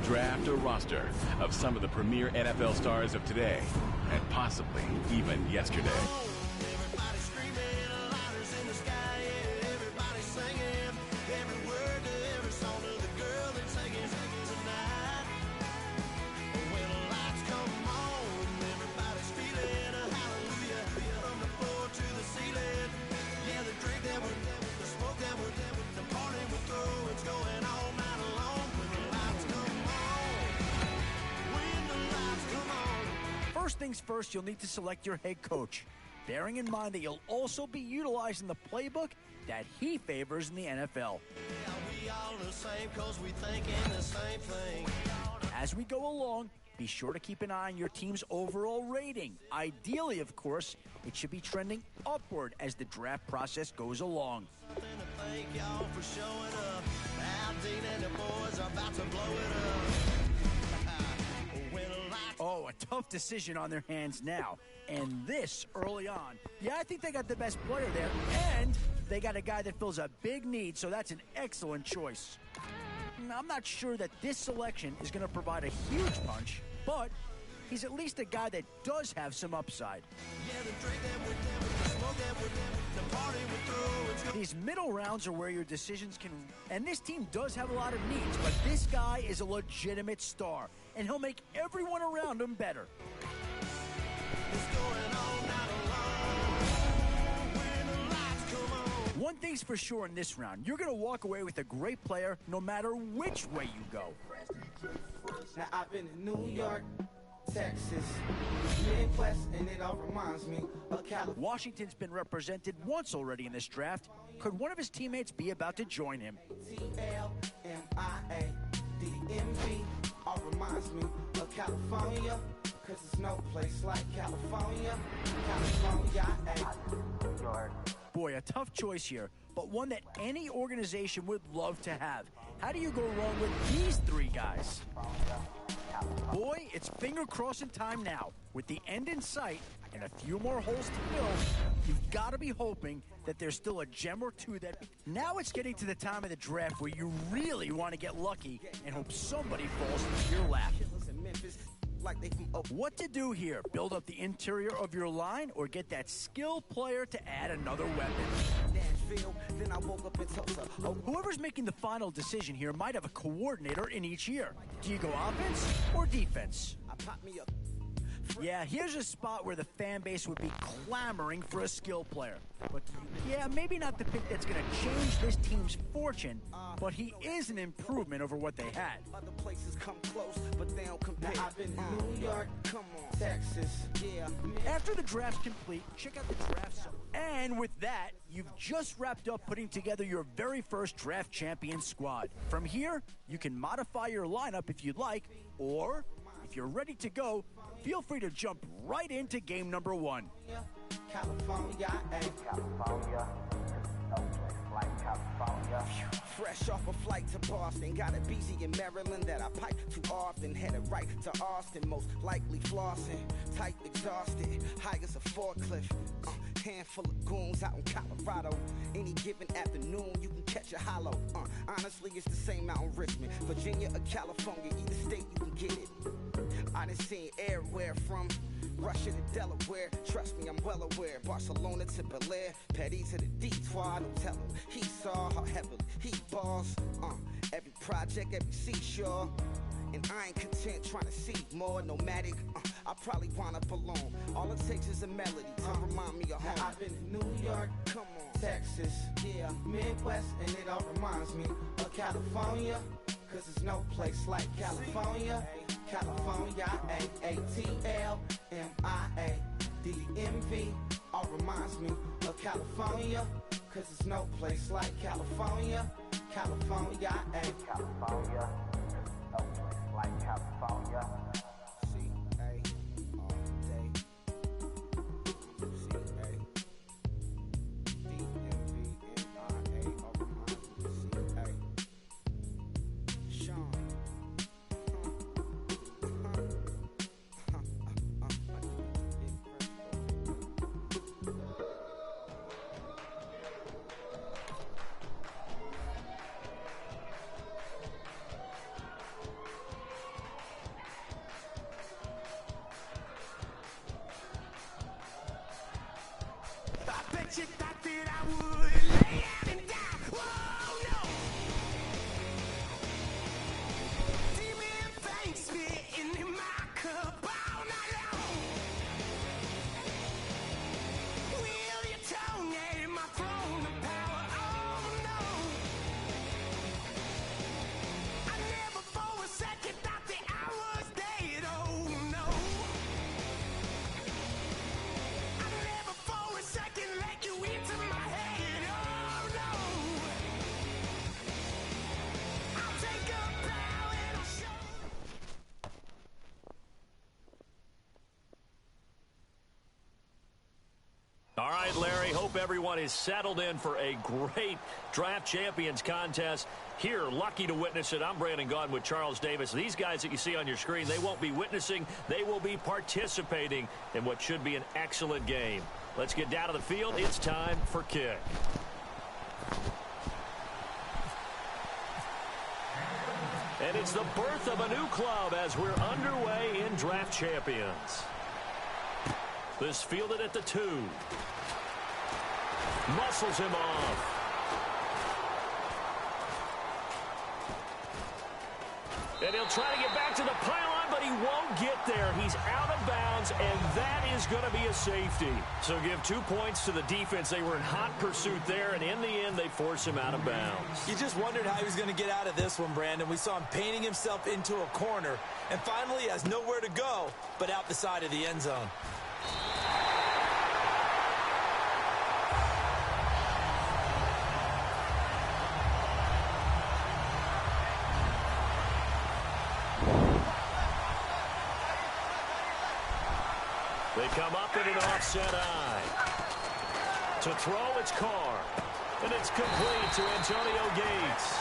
Draft a roster of some of the premier NFL stars of today, and possibly even yesterday. Everybody screaming, lighters in the sky, yeah, everybody singing every word to every song of the girl that's singing tonight. When the lights come on, everybody's feeling a hallelujah from the floor to the ceiling. Yeah, the drink that we're having, the smoke that we're having, the party we throw, it's going all night long. When the lights come on, when the lights come on. First things first, you'll need to select your head coach, bearing in mind that you'll also be utilizing the playbook that he favors in the NFL. We all the same cause we thinking the same thing. As we go along, be sure to keep an eye on your team's overall rating. Ideally, of course, it should be trending upward as the draft process goes along. Thank y'all for showing up. Al Dean and the boys are about to blow it up. Oh, a tough decision on their hands now. and this early on. Yeah, I think they got the best player there, and they got a guy that fills a big need, so that's an excellent choice. I'm not sure that this selection is going to provide a huge punch, but he's at least a guy that does have some upside. These middle rounds are where your decisions can... And this team does have a lot of needs, but this guy is a legitimate star, and he'll make everyone around him better. One thing's for sure in this round, you're going to walk away with a great player no matter which way you go. Now I've been to New York, Texas, Midwest, and it all reminds me of California. Washington's been represented once already in this draft. Could one of his teammates be about to join him? TLMIA, all reminds me of California, cause there's no place like California. California, New York. Boy, a tough choice here, but one that any organization would love to have. How do you go wrong with these three guys? Boy, it's finger-crossing time now. With the end in sight and a few more holes to fill, you've got to be hoping that there's still a gem or two that... Now it's getting to the time of the draft where you really want to get lucky and hope somebody falls into your lap. What to do here? Build up the interior of your line or get that skilled player to add another weapon? Then I woke up in Tulsa. Whoever's making the final decision here might have a coordinator in each year. Do you go offense or defense? Yeah, here's a spot where the fan base would be clamoring for a skill player. But yeah, maybe not the pick that's going to change this team's fortune, but he is an improvement over what they had. Other places come close, but they don't compare. Now I've been to New York, come on, Texas, yeah. After the draft's complete, check out the draft zone. And with that, you've just wrapped up putting together your very first draft champion squad. From here, you can modify your lineup if you'd like, or if you're ready to go, feel free to jump right into game number one. California, California, no place like California. Fresh off a flight to Boston, got a BZ in Maryland that I pipe too often. Headed right to Austin, most likely flossing. Tight, exhausted, high as a forklift. Handful of goons out in Colorado. Any given afternoon, you can catch a hollow. Honestly, it's the same out in Richmond, Virginia or California. Either state, you can get it. I done seen everywhere from Russia to Delaware. Trust me, I'm well aware. Barcelona to Bel Air, Petty to the Detroit. No telling. He saw how heavily he balls. Every project, every seashore. And I ain't content trying to see more nomadic. I probably wind up alone. All it takes is a melody to remind me of home. Now I've been to New York, come on, Texas, yeah, Midwest, and it all reminds me of California, cause there's no place like California. California, ATLMIA, all reminds me of California, cause there's no place like California. California, California, no place like California. You thought that I would lay out and die. Whoa, no. Demon things spitting in my cup all night long. Will your tongue at my throne of power? Oh, no. I never for a second thought that I was dead. Oh, no. I never for a second let you into my head. Gary, hope everyone is settled in for a great Draft Champions contest. Here, lucky to witness it. I'm Brandon Gaudin with Charles Davis. These guys that you see on your screen, they won't be witnessing. They will be participating in what should be an excellent game. Let's get down to the field. It's time for kick. And it's the birth of a new club as we're underway in Draft Champions. This fielded at the 2. Muscles him off. And he'll try to get back to the pylon, but he won't get there. He's out of bounds, and that is going to be a safety. So give 2 points to the defense. They were in hot pursuit there, and in the end, they force him out of bounds. You just wondered how he was going to get out of this one, Brandon. We saw him painting himself into a corner, and finally has nowhere to go but out the side of the end zone. They come up in an offset eye. To throw, it's Carr. And it's complete to Antonio Gates.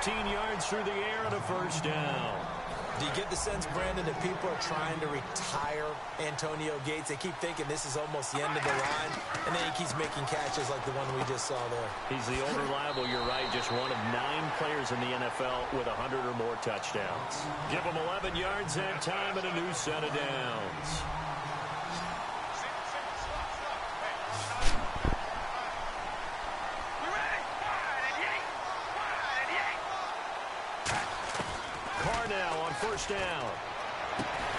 15 yards through the air and a first down. Do you get the sense, Brandon, that people are trying to retire Antonio Gates? They keep thinking this is almost the end of the line, and then he keeps making catches like the one we just saw there. He's the old reliable, you're right, just one of 9 players in the NFL with 100 or more touchdowns. Give him 11 yards that time and a new set of downs. First down.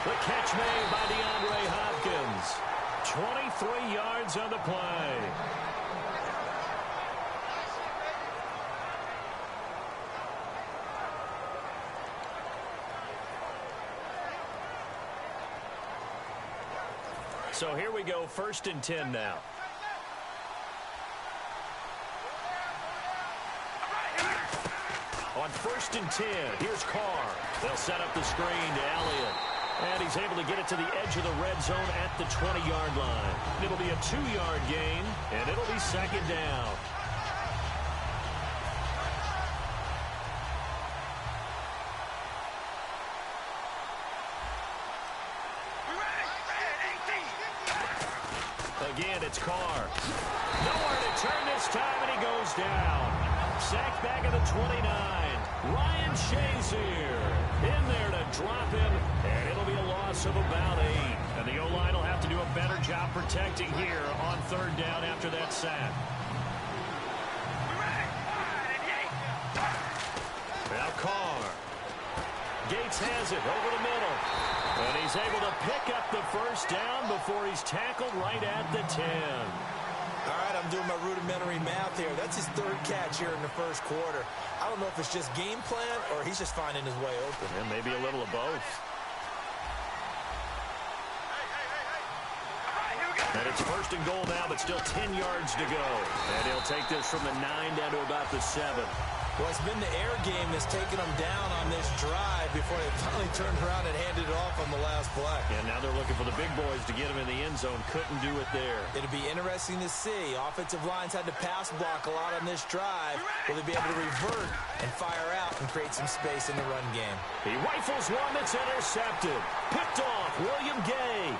The catch made by DeAndre Hopkins. 23 yards on the play. So here we go, 1st and 10 now. On 1st and 10, here's Carr. They'll set up the screen to Elliott. And he's able to get it to the edge of the red zone at the 20-yard line. It'll be a 2-yard gain, and it'll be 2nd down. Again, it's Carr. Nowhere to turn this time, and he goes down. Sacked back at the 29. Ryan Shazier in there to drop him, and it'll be a loss of about 8. And the O-line will have to do a better job protecting here on 3rd down after that sack. Now Carr. Gates has it over the middle. And he's able to pick up the first down before he's tackled right at the 10. All right, I'm doing my rudimentary math here. That's his 3rd catch here in the 1st quarter. I don't know if it's just game plan or he's just finding his way open. And maybe a little of both. And it's 1st and goal now, but still 10 yards to go. And he'll take this from the 9 down to about the 7. Well, it's been the air game that's taken them down on this drive before they finally turned around and handed it off on the last play. And now they're looking for the big boys to get him in the end zone. Couldn't do it there. It'll be interesting to see. Offensive lines had to pass block a lot on this drive. Will they be able to revert and fire out and create some space in the run game? He rifles one that's intercepted. Picked off William Gay.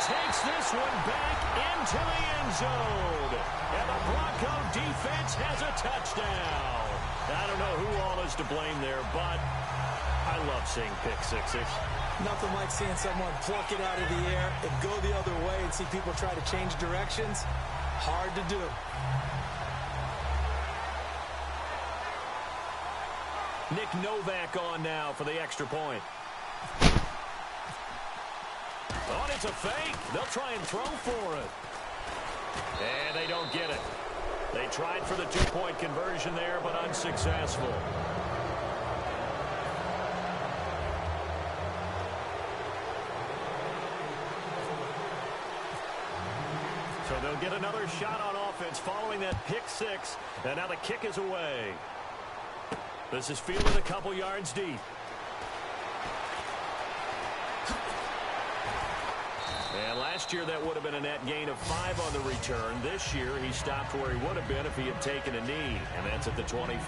Takes this one back into the end zone. And the Bronco defense has a touchdown. I don't know who all is to blame there, but I love seeing pick sixes. Nothing like seeing someone pluck it out of the air and go the other way and see people try to change directions. Hard to do. Nick Novak on now for the extra point. Oh, it's a fake. They'll try and throw for it. And they don't get it. They tried for the 2-point conversion there, but unsuccessful. So they'll get another shot on offense following that pick 6. And now the kick is away. This is fielded a couple yards deep. Last year, that would have been a net gain of 5 on the return. This year, he stopped where he would have been if he had taken a knee, and that's at the 25.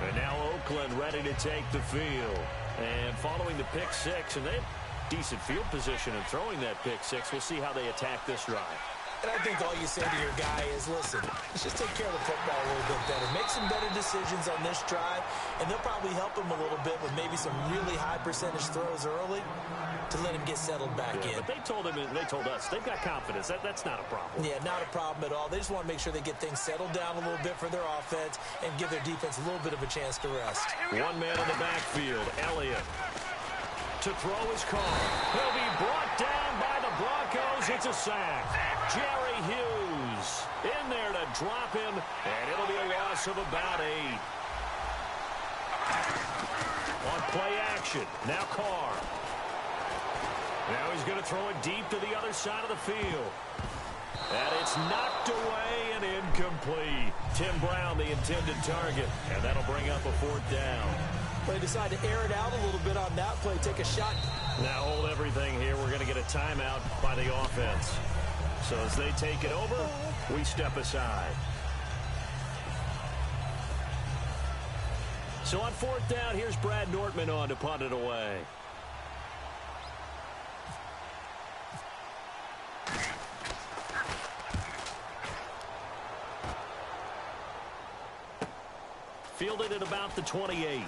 And now Oakland ready to take the field. And following the pick six, and they have decent field position in throwing that pick six. We'll see how they attack this drive. And I think all you say to your guy is, listen, let's just take care of the football a little bit better. Make some better decisions on this drive, and they'll probably help him a little bit with maybe some really high percentage throws early to let him get settled back in. But they told us, they've got confidence. That's not a problem. Yeah, not a problem at all. They just want to make sure they get things settled down a little bit for their offense and give their defense a little bit of a chance to rest. One man in the backfield, Elliott. To throw his car. He'll be brought down by the Broncos. It's a sack. Jerry Hughes in there to drop him, and it'll be a loss of about 8. On play action, now Carr. Now he's going to throw it deep to the other side of the field. And it's knocked away and incomplete. Tim Brown, the intended target, and that'll bring up a 4th down. They decide to air it out a little bit on that play, take a shot. Now hold everything here. We're going to get a timeout by the offense. So as they take it over, we step aside. So on 4th down, here's Brad Nortman on to punt it away. Fielded at about the 28.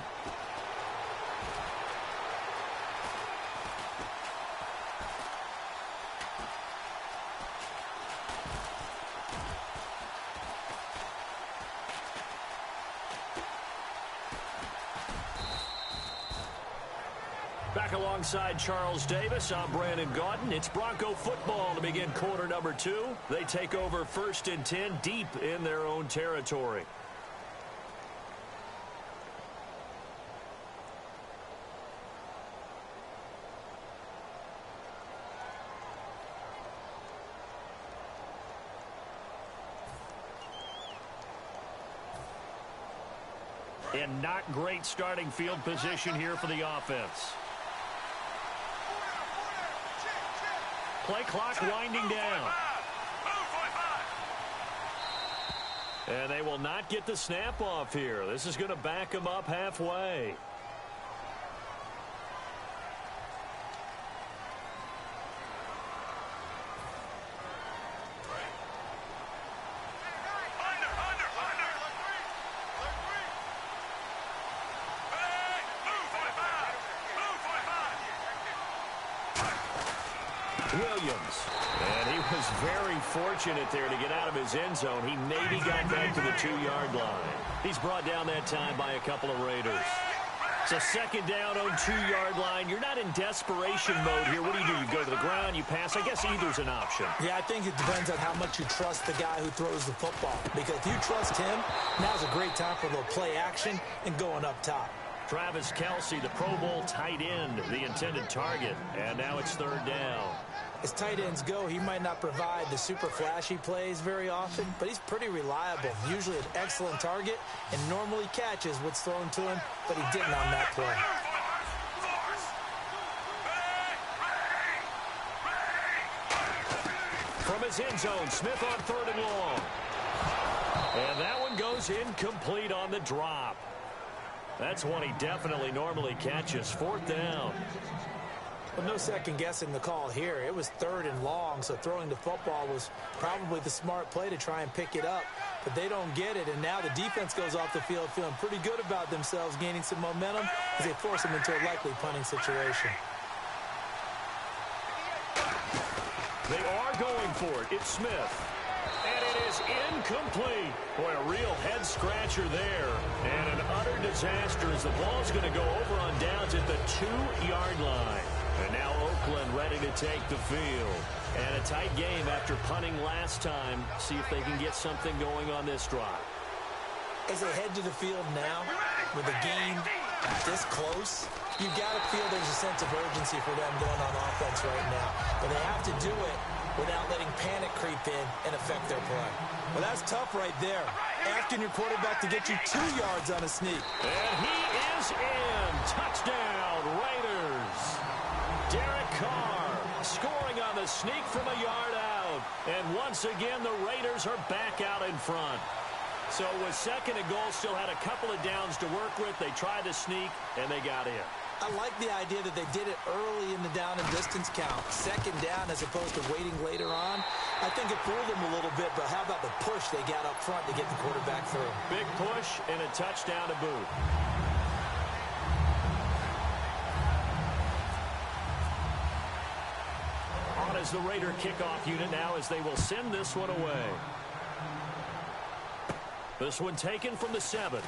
Back alongside Charles Davis, I'm Brandon Gaudin. It's Bronco football to begin quarter number 2. They take over 1st and 10 deep in their own territory. And not great starting field position here for the offense. Play clock winding down. And they will not get the snap off here. This is going to back them up halfway. Williams. And he was very fortunate there to get out of his end zone. He maybe got back to the 2-yard line. He's brought down that time by a couple of Raiders. So 2nd down on 2-yard line. You're not in desperation mode here. What do? You go to the ground, you pass. I guess either's an option. Yeah, I think it depends on how much you trust the guy who throws the football. Because if you trust him, now's a great time for a little play action and going up top. Travis Kelce, the Pro Bowl tight end, the intended target. And now it's 3rd down. As tight ends go, he might not provide the super flashy plays very often, but he's pretty reliable. Usually an excellent target and normally catches what's thrown to him, but he didn't on that play. From his end zone, Smith on 3rd and long. And that one goes incomplete on the drop. That's one he definitely normally catches. 4th down. But no second guessing the call here. It was 3rd and long, so throwing the football was probably the smart play to try and pick it up. But they don't get it, and now the defense goes off the field feeling pretty good about themselves, gaining some momentum as they force them into a likely punting situation. They are going for it. It's Smith. And it is incomplete. Boy, a real head-scratcher there. And an utter disaster as the ball's going to go over on downs at the 2-yard line. And now Oakland ready to take the field. And a tight game after punting last time. See if they can get something going on this drive. As they head to the field now, with the game this close, you got to feel there's a sense of urgency for them going on offense right now. But they have to do it without letting panic creep in and affect their play. Well, that's tough right there. Asking your quarterback to get you 2 yards on a sneak. And he is in. Touchdown, Raiders. Derek Carr Scoring on the sneak from a yard out. And once again, the Raiders are back out in front. So with second and goal, still had a couple of downs to work with. They tried to sneak, and they got in. I like the idea that they did it early in the down and distance count. Second down as opposed to waiting later on. I think it fooled them a little bit, but how about the push they got up front to get the quarterback through? Big push and a touchdown to boot. On as the Raider kickoff unit now as they will send this one away. This one taken from the 7.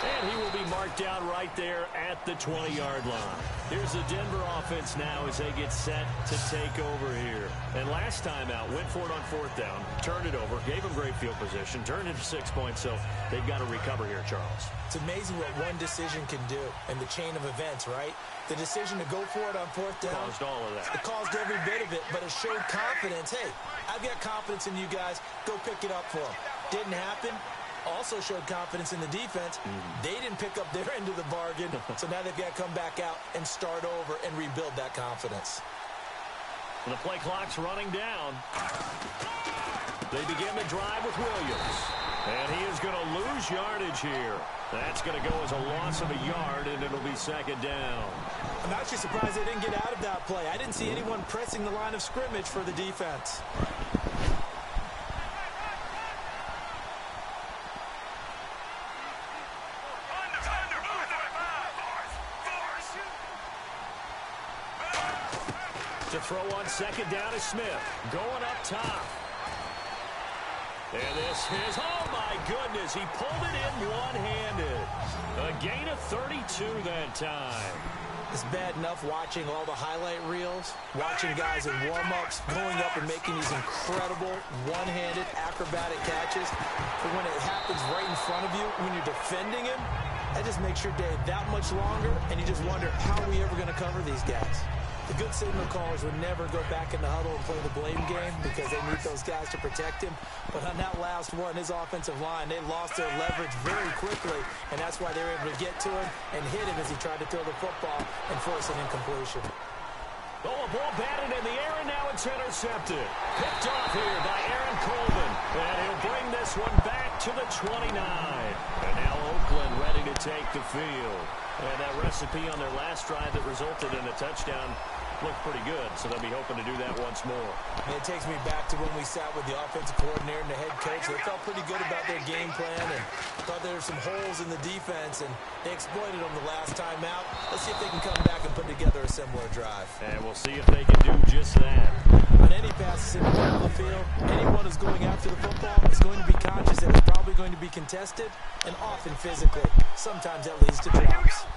And he will be marked down right there at the 20-yard line. Here's the Denver offense now as they get set to take over here. And last time out, went for it on fourth down, turned it over, gave them great field position, turned it to 6 points, so they've got to recover here, Charles. It's amazing what one decision can do in the chain of events, right? The decision to go for it on fourth down. Caused all of that. It caused every bit of it, but it showed confidence. Hey, I've got confidence in you guys. Go pick it up for them. Didn't happen. Also showed confidence in the defense. They didn't pick up their end of the bargain, so now they've got to come back out and start over and rebuild that confidence. The play clock's running down. They begin the drive with Williams. And he is going to lose yardage here. That's going to go as a loss of a yard, and it'll be second down. I'm actually surprised they didn't get out of that play. I didn't see anyone pressing the line of scrimmage for the defense. To throw on second down is Smith. Going up top. And this is, oh my goodness, he pulled it in one-handed. A gain of 32 that time. It's bad enough watching all the highlight reels, watching guys in warm-ups, going up and making these incredible one-handed acrobatic catches. But when it happens right in front of you, when you're defending him, that just makes your day that much longer, and you just wonder, how are we ever going to cover these guys? The good signal callers would never go back in the huddle and play the blame game because they need those guys to protect him. But on that last one, his offensive line, they lost their leverage very quickly, and that's why they were able to get to him and hit him as he tried to throw the football and force an incompletion. Oh, a ball batted in the air, and now it's intercepted. Picked off here by Aaron Coleman. And he'll bring this one back to the 29. And now Oakland ready to take the field. And that recipe on their last drive that resulted in a touchdown looked pretty good, so they'll be hoping to do that once more. And it takes me back to when we sat with the offensive coordinator and the head coach. They felt pretty good about their game plan and thought there were some holes in the defense, and they exploited them the last time out. Let's see if they can come back and put together a similar drive. And we'll see if they can do just that. On any passes in the middle of the field, anyone who's going after the football is going to be conscious that it's probably going to be contested, and often physically. Sometimes that leads to drops.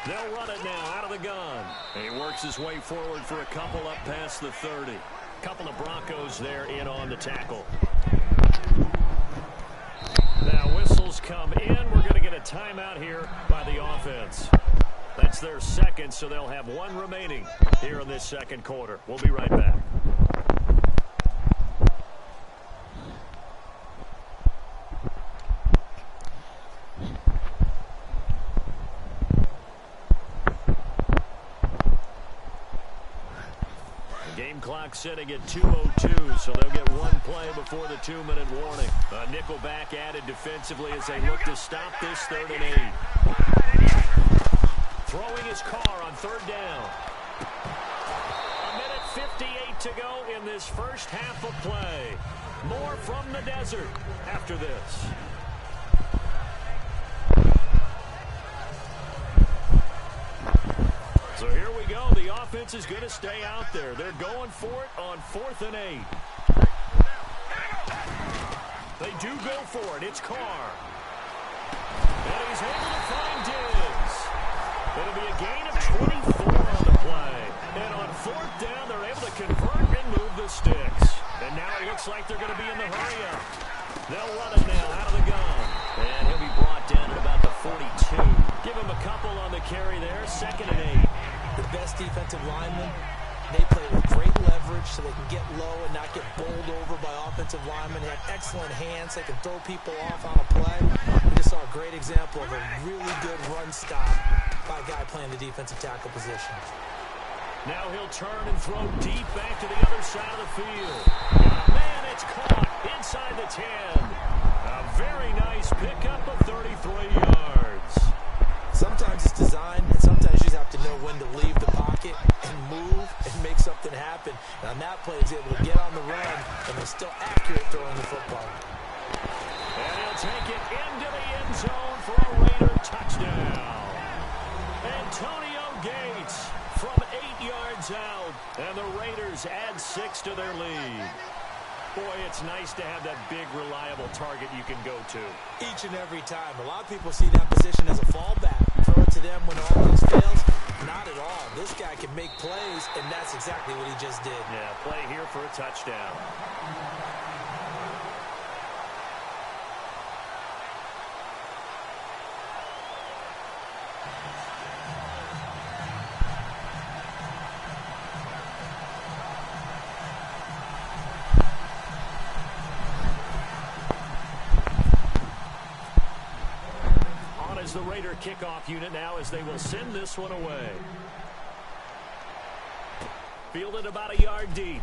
They'll run it now out of the gun. And he works his way forward for a couple up past the 30. Couple of Broncos there in on the tackle. Now whistles come in. We're going to get a timeout here by the offense. That's their second, so they'll have one remaining here in this second quarter. We'll be right back. Game clock setting at 2:02, so they'll get one play before the 2-minute warning. A nickel back added defensively as they look to stop this 3rd and 8. Throwing his car on 3rd down. 1:58 to go in this first half of play. More from the desert after this. So here we go. The offense is going to stay out there. They're going for it on 4th and 8. They do go for it. It's Carr. And he's able to find Diggs. It'll be a gain of 24 on the play. And on 4th down, they're able to convert and move the sticks. And now it looks like they're going to be in the hurry-up. They'll run it now out of the gun. And he'll be brought down at about the 42. Give him a couple on the carry there. 2nd and 8. The best defensive linemen, they play with great leverage so they can get low and not get bowled over by offensive linemen. They have excellent hands. They can throw people off on a play. We just saw a great example of a really good run stop by a guy playing the defensive tackle position. Now he'll turn and throw deep back to the other side of the field. Man, it's caught inside the 10. A very nice pickup of 33 yards. Sometimes it's design, and sometimes you just have to know when to leave the pocket and move and make something happen. And on that play, he's able to get on the run and was still accurate throwing the football. And he'll take it into the end zone for a Raider touchdown. Antonio Gates from 8 yards out, and the Raiders add 6 to their lead. Boy, it's nice to have that big, reliable target you can go to. Each and every time. A lot of people see that position as a fallback. Throw it to them when all else fails. Not at all. This guy can make plays, and that's exactly what he just did. Yeah, play here for a touchdown. The Raider kickoff unit now as they will send this one away. Fielded about a yard deep.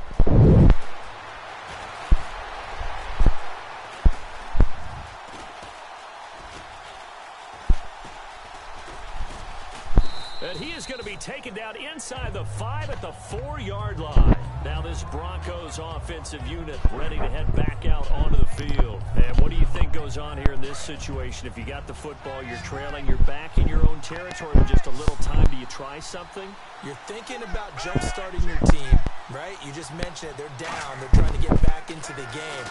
And he is going to be taken down inside the 5 at the 4-yard line. Now this Broncos offensive unit ready to head back out onto the field. And what do you think goes on here in this situation? If you got the football, you're trailing, you're back in your own territory with just a little time. Do you try something? You're thinking about jump-starting your team, right? You just mentioned it. They're down. They're trying to get back into the game.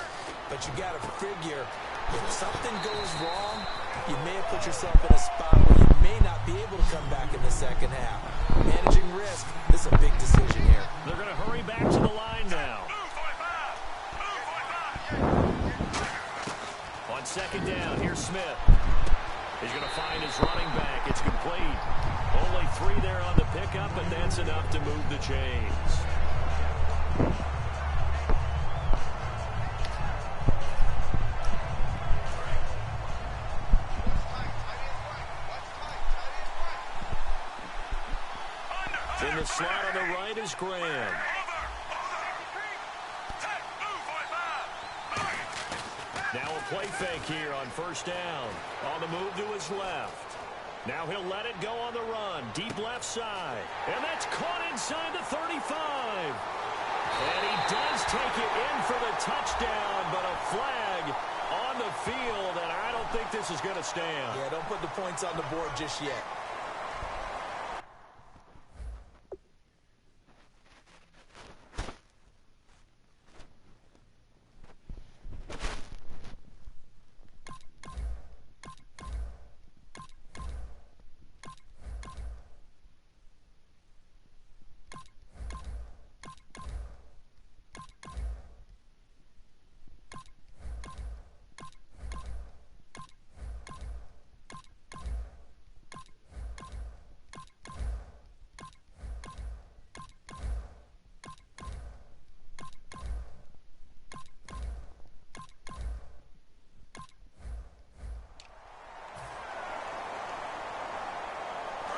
But you got to figure if something goes wrong, you may have put yourself in a spot where you may not be able to come back in the second half. Managing risk, this is a big decision here. They're going to hurry back to the line now. On second down, here's Smith. He's going to find his running back. It's complete. Only 3 there on the pickup, but that's enough to move the chains. In the slot on the right is Graham. Now a play fake here on first down. On the move to his left. Now he'll let it go on the run. Deep left side. And that's caught inside the 35. And he does take it in for the touchdown, but a flag on the field, and I don't think this is going to stand. Yeah, don't put the points on the board just yet.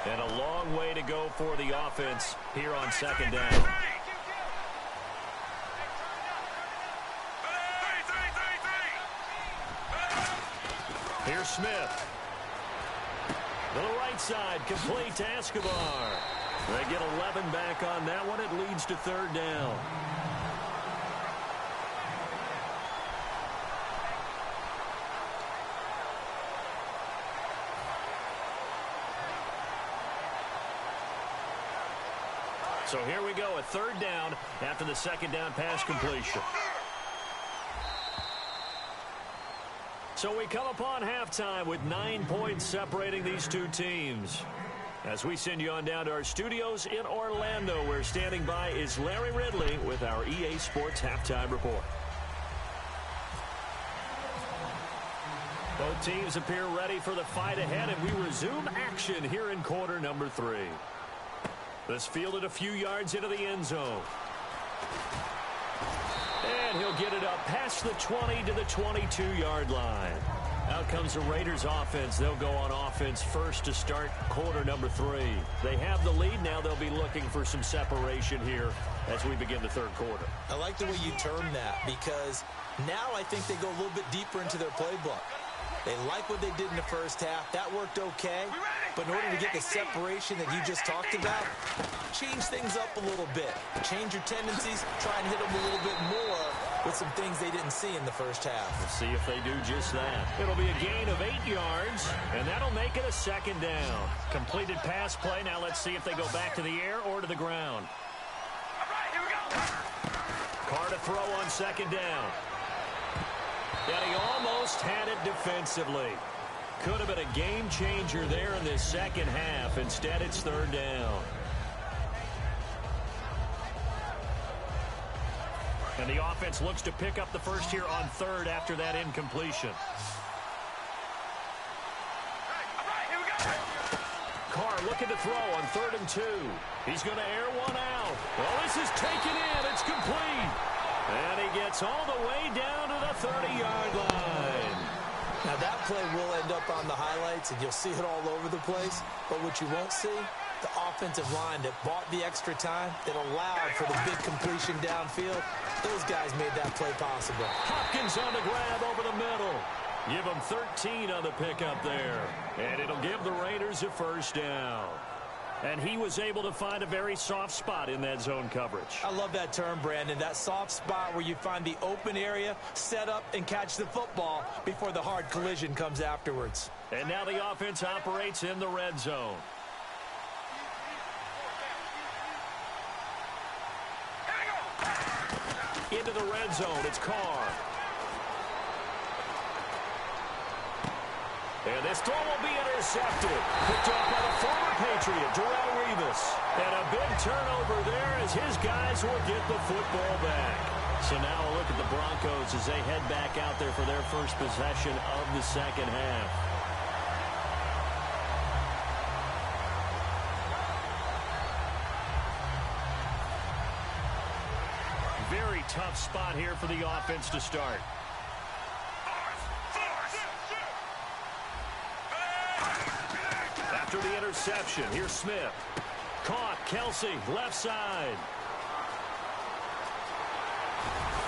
And a long way to go for the offense here on second down. Here's Smith. To the right side, complete to Escobar. They get 11 back on that one. It leads to third down. So here we go, a third down after the second down pass completion. So we come upon halftime with 9 points separating these two teams. As we send you on down to our studios in Orlando, where standing by is Larry Ridley with our EA Sports Halftime Report. Both teams appear ready for the fight ahead, and we resume action here in quarter number 3. This fielded a few yards into the end zone. And he'll get it up past the 20 to the 22-yard line. Out comes the Raiders offense. They'll go on offense first to start quarter number 3. They have the lead. Now they'll be looking for some separation here as we begin the third quarter. I like the way you term that because now I think they go a little bit deeper into their playbook. They like what they did in the first half. That worked okay. But in order to get the separation that you just talked about, change things up a little bit. Change your tendencies. Try and hit them a little bit more with some things they didn't see in the first half. We'll see if they do just that. It'll be a gain of 8 yards, and that'll make it a second down. Completed pass play. Now let's see if they go back to the air or to the ground. Carr to throw on second down. And he almost had it defensively. Could have been a game changer there in this second half. Instead, it's third down. And the offense looks to pick up the first here on third after that incompletion. Carr looking to throw on 3rd and 2. He's going to air one out. Well, this is taken in. It's complete. And he gets all the way down to the 30-yard line. Now, that play will end up on the highlights, and you'll see it all over the place. But what you won't see, the offensive line that bought the extra time, that allowed for the big completion downfield, those guys made that play possible. Hopkins on the grab over the middle. Give them 13 on the pickup there. And it'll give the Raiders a first down. And he was able to find a very soft spot in that zone coverage. I love that term, Brandon. That soft spot where you find the open area, set up, and catch the football before the hard collision comes afterwards. And now the offense operates in the red zone. Into the red zone, it's Carr. And this throw will be intercepted. Picked up by the former Patriot, Darrelle Revis. And a big turnover there as his guys will get the football back. So now a look at the Broncos as they head back out there for their first possession of the second half. Very tough spot here for the offense to start. After the interception, here's Smith. Caught, Kelsey, left side.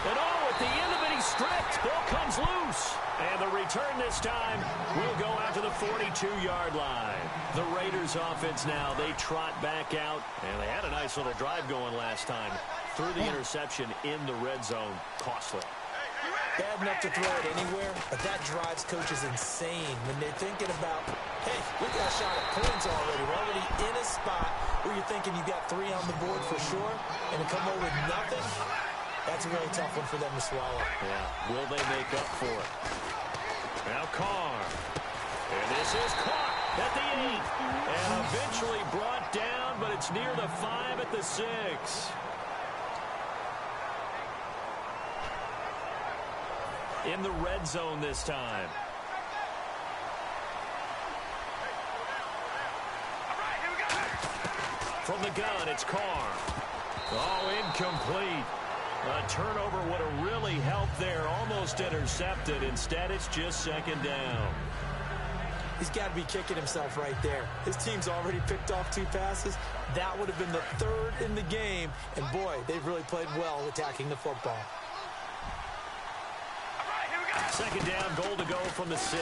And oh, at the end of it, he's stripped. Ball comes loose. And the return this time will go out to the 42-yard line. The Raiders offense now, they trot back out. And they had a nice little drive going last time. Threw the interception in the red zone. Costly. Bad enough to throw it anywhere, but that drives coaches insane when they're thinking about, hey, we got a shot at points already. We're already in a spot where you're thinking you got 3 on the board for sure, and to come over with nothing, that's a really tough one for them to swallow. Yeah, will they make up for it? Now Carr. And this is caught at the 8. And eventually brought down, but it's near the 5 at the 6. In the red zone this time. From the gun, it's Carr. Oh, incomplete. A turnover would have really helped there. Almost intercepted. Instead, it's just second down. He's got to be kicking himself right there. His team's already picked off 2 passes. That would have been the 3rd in the game. And, boy, they've really played well attacking the football. Second down, goal to go from the 6.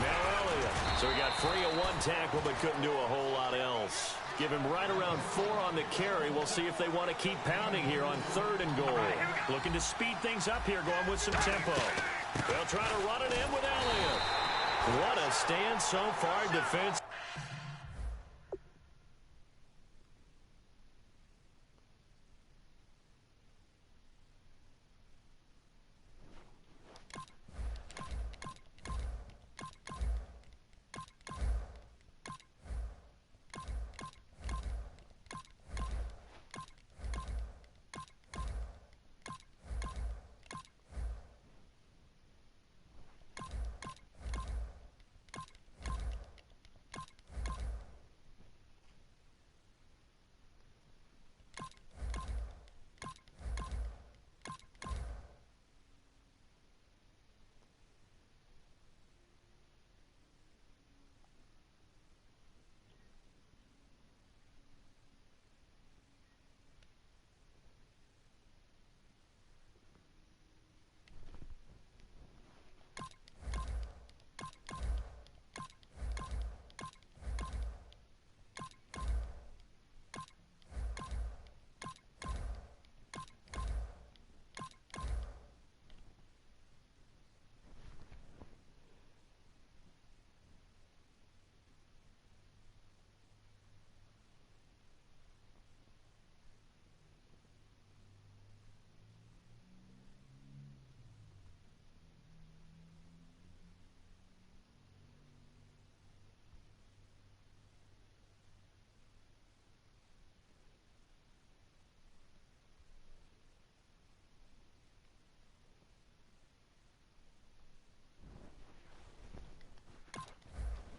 Now Elliott. So he got free of 1 tackle, but couldn't do a whole lot else. Give him right around 4 on the carry. We'll see if they want to keep pounding here on 3rd and goal. Looking to speed things up here, going with some tempo. They'll try to run it in with Elliott. What a stand so far, defense.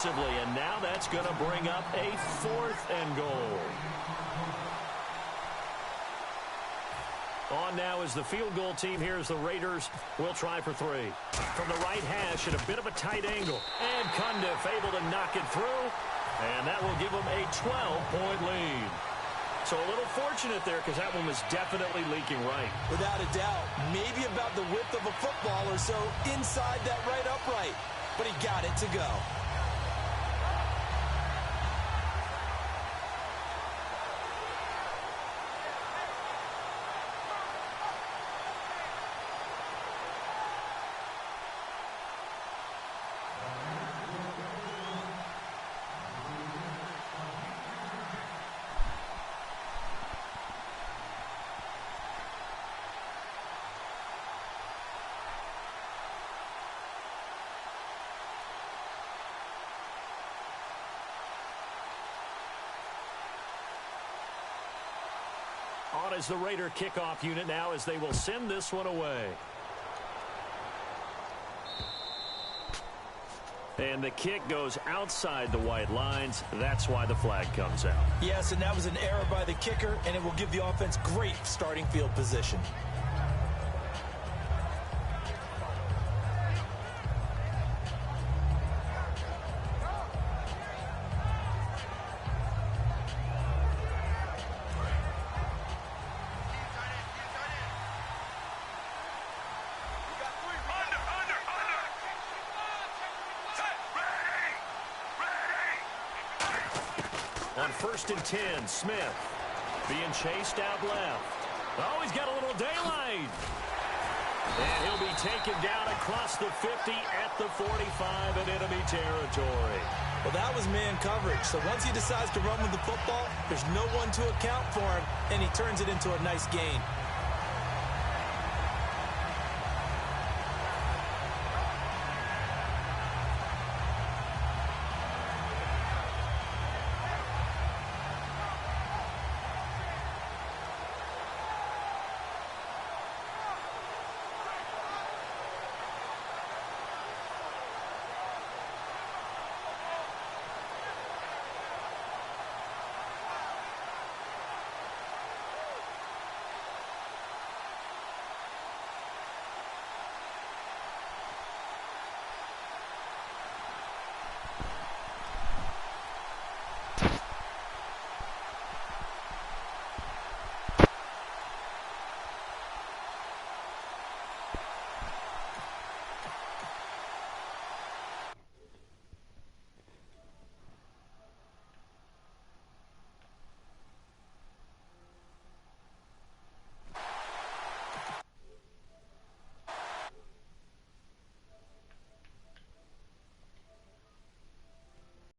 defensively, and now that's going to bring up a 4th and goal. On now is the field goal team here as the Raiders will try for 3. From the right hash at a bit of a tight angle. And Cundiff able to knock it through. And that will give them a 12-point lead. So a little fortunate there because that one was definitely leaking right. Without a doubt. Maybe about the width of a football or so inside that right upright. But he got it to go. On is the Raider kickoff unit now as they will send this one away. And the kick goes outside the white lines. That's why the flag comes out. Yes, and that was an error by the kicker, and it will give the offense great starting field position. On 1st and 10, Smith being chased out left. Oh, he's got a little daylight. And he'll be taken down across the 50 at the 45 in enemy territory. Well, that was man coverage. So once he decides to run with the football, there's no one to account for him, and he turns it into a nice gain.